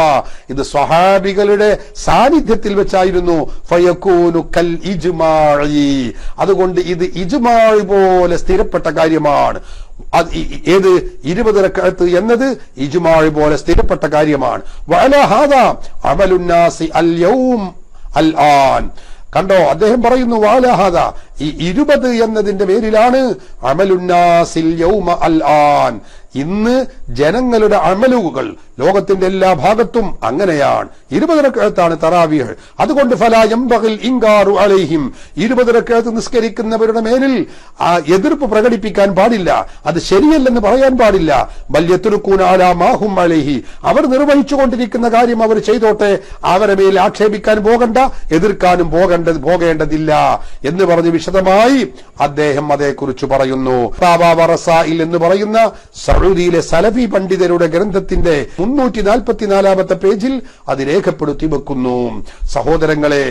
ഇത് സ്വഹാബികളുടെ സാന്നിധ്യത്തിൽ വെച്ചായിരുന്നു. ഫയകൂനു കൽ ഇജ്മാഇ, അതുകൊണ്ട് ഇത് ഇജ്മാഇ പോലെ സ്ഥിരപ്പെട്ട കാര്യമാണ്. ഏത് 20 റക്അത്ത് എന്നത് ഇജ്മാഇ പോലെ സ്ഥിരപ്പെട്ട കാര്യമാണ്. വഅലാ ഹാദാ അമലുന്നാസി അൽ യൗം അൽ ആൻ, കണ്ടോ അദ്ദേഹം പറയുന്നു, വഅലാ ഹാദാ, ഈ 20 എന്നതിന്റെ പേരിലാണ് അമലുന്നാസിൽ യൗമ അൽ ആൻ, ഇന്ന് ജനങ്ങളുടെ അമലുകൾ ലോകത്തിന്റെ എല്ലാ ഭാഗത്തും അങ്ങനെയാണ്. 20 റക്അത്താണ് തറാവീഹ്. അതുകൊണ്ട് ഫലാ യംബഗിൽ ഇൻകാറു അലൈഹിം, 20 റക്അത്ത് നിസ്കരിക്കുന്നവരുടെ മേലിൽ എതിർപ്പ് പ്രകടിപ്പിക്കാൻ പാടില്ല, അത് ശരിയല്ലെന്ന് പറയാൻ പാടില്ല. ബൽ യത്രുകൂന അലാ മാ ഹും അലൈഹി, അവർ നിർവഹിച്ചുകൊണ്ടിരിക്കുന്ന കാര്യം അവർ ചെയ്തോട്ടെ, അവരെ മേൽ ആക്ഷേപിക്കാൻ പോകണ്ട, എതിർക്കാനും പോകേണ്ടതില്ല എന്ന് പറഞ്ഞ് വിശദമായി അദ്ദേഹം അതേക്കുറിച്ച് പറയുന്നു. ഫതാവ വറസായിൽ എന്ന് പറയുന്ന സൗദിയിലെ സലഫി പണ്ഡിതരുടെ ഗ്രന്ഥത്തിന്റെ 344-ാമത്തെ പേജിൽ അത് രേഖപ്പെടുത്തി വെക്കുന്നു. സഹോദരങ്ങളെ,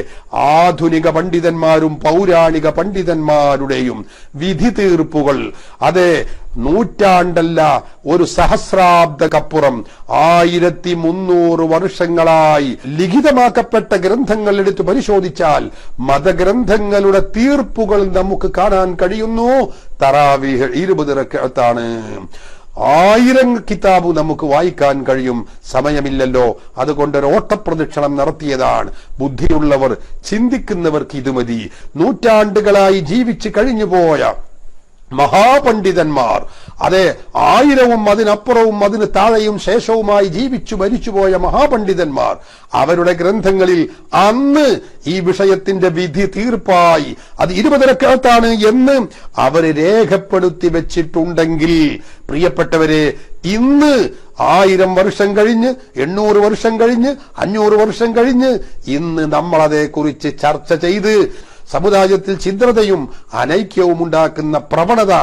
ആധുനിക പണ്ഡിതന്മാരും പൗരാണിക പണ്ഡിതന്മാരുടെയും വിധി തീർപ്പുകൾ, അതെ നൂറ്റാണ്ടല്ല, ഒരു സഹസ്രാബ്ദക്കപ്പുറം 1300 വർഷങ്ങളായി ലിഖിതമാക്കപ്പെട്ട ഗ്രന്ഥങ്ങൾ എടുത്ത് പരിശോധിച്ചാൽ മതഗ്രന്ഥങ്ങളുടെ തീർപ്പുകൾ നമുക്ക് കാണാൻ കഴിയുന്നു. തറാവീഹ് 20 റക്അത്താണ്. 1000 കിതാബ് നമുക്ക് വായിക്കാൻ കഴിയും. സമയമില്ലല്ലോ, അതുകൊണ്ട് ഒരു ഓട്ടപ്രദക്ഷിണം നടത്തിയതാണ്. ബുദ്ധിയുള്ളവർ, ചിന്തിക്കുന്നവർക്ക് ഇത് മതി. നൂറ്റാണ്ടുകളായി ജീവിച്ച് കഴിഞ്ഞുപോയ മഹാപണ്ഡിതന്മാർ, അതെ, 1000-ഉം അതിനപ്പുറവും അതിന് താഴെയും ശേഷവുമായി ജീവിച്ചു മരിച്ചുപോയ മഹാപണ്ഡിതന്മാർ, അവരുടെ ഗ്രന്ഥങ്ങളിൽ അന്ന് ഈ വിഷയത്തിന്റെ വിധി തീർപ്പായി അത് 20 റക്അത്താണ് എന്ന് അവര് രേഖപ്പെടുത്തി വെച്ചിട്ടുണ്ടെങ്കിൽ, പ്രിയപ്പെട്ടവരെ, ഇന്ന് 1000 വർഷം കഴിഞ്ഞ്, 800 വർഷം കഴിഞ്ഞ്, 500 വർഷം കഴിഞ്ഞ് ഇന്ന് നമ്മളതേക്കുറിച്ച് ചർച്ച ചെയ്ത് സമുദായത്തിൽ ഛിദ്രതയും അനൈക്യവും ഉണ്ടാക്കുന്ന പ്രവണത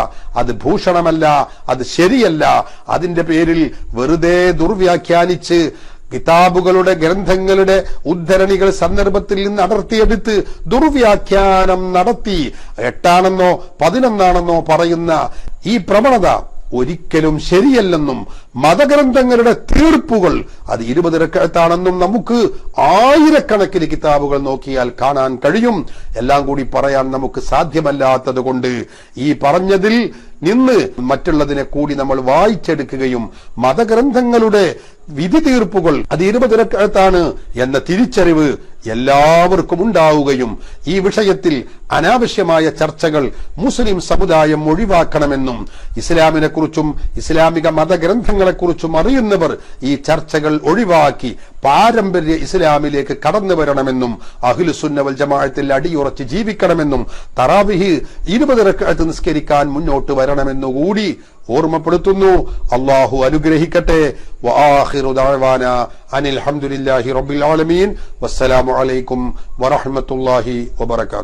അത് ഭൂഷണമല്ല, അത് ശരിയല്ല. അതിന്റെ പേരിൽ വെറുതെ ദുർവ്യാഖ്യാനിച്ച് കിതാബുകളുടെ, ഗ്രന്ഥങ്ങളുടെ ഉദ്ധരണികൾ സന്ദർഭത്തിൽ നിന്ന് അടർത്തിയെടുത്ത് ദുർവ്യാഖ്യാനം നടത്തി 8ആണെന്നോ 11ആണെന്നോ പറയുന്ന ഈ പ്രവണത ഒരിക്കലും ശരിയല്ലെന്നും മതഗ്രന്ഥങ്ങളുടെ തീർപ്പുകൾ അത് 20 റക്അത്താണെന്നും നമുക്ക് ആയിരക്കണക്കിന് കിതാബുകൾ നോക്കിയാൽ കാണാൻ കഴിയും. എല്ലാം കൂടി പറയാൻ നമുക്ക് സാധ്യമല്ലാത്തത് കൊണ്ട് ഈ പറഞ്ഞതിൽ നിന്ന് മറ്റുള്ളതിനെ കൂടി നമ്മൾ വായിച്ചെടുക്കുകയും മതഗ്രന്ഥങ്ങളുടെ വിധി തീർപ്പുകൾ അത് 20 റക്അത്താണ് എന്ന തിരിച്ചറിവ് എല്ലാവർക്കും ഉണ്ടാവുകയും ഈ വിഷയത്തിൽ അനാവശ്യമായ ചർച്ചകൾ മുസ്ലിം സമുദായം ഒഴിവാക്കണമെന്നും ഇസ്ലാമിനെ കുറിച്ചും ഇസ്ലാമിക മതഗ്രന്ഥങ്ങളെക്കുറിച്ചും അറിയുന്നവർ ഈ ചർച്ചകൾ ഒഴിവാക്കി പാരമ്പര്യ ഇസ്ലാമിലേക്ക് കടന്നു വരണമെന്നും അഹ്ലുസുന്ന വൽ ജമാഅത്തിൽ അടിയുറച്ച് ജീവിക്കണമെന്നും തറാവിഹ് 20 റക്അത്ത് നിസ്കരിക്കാൻ മുന്നോട്ട് വരണമെന്നുകൂടി ഓർമ്മപ്പെടുത്തുന്നു. അല്ലാഹു അനുഗ്രഹിക്കട്ടെ. വആഖിറു ദഅവാനാ അനിൽ ഹംദുലില്ലാഹി റബ്ബിൽ ആലമീൻ. വസ്സലാമു അലൈക്കും വറഹ്മത്തുള്ളാഹി വബറകാതുഹു.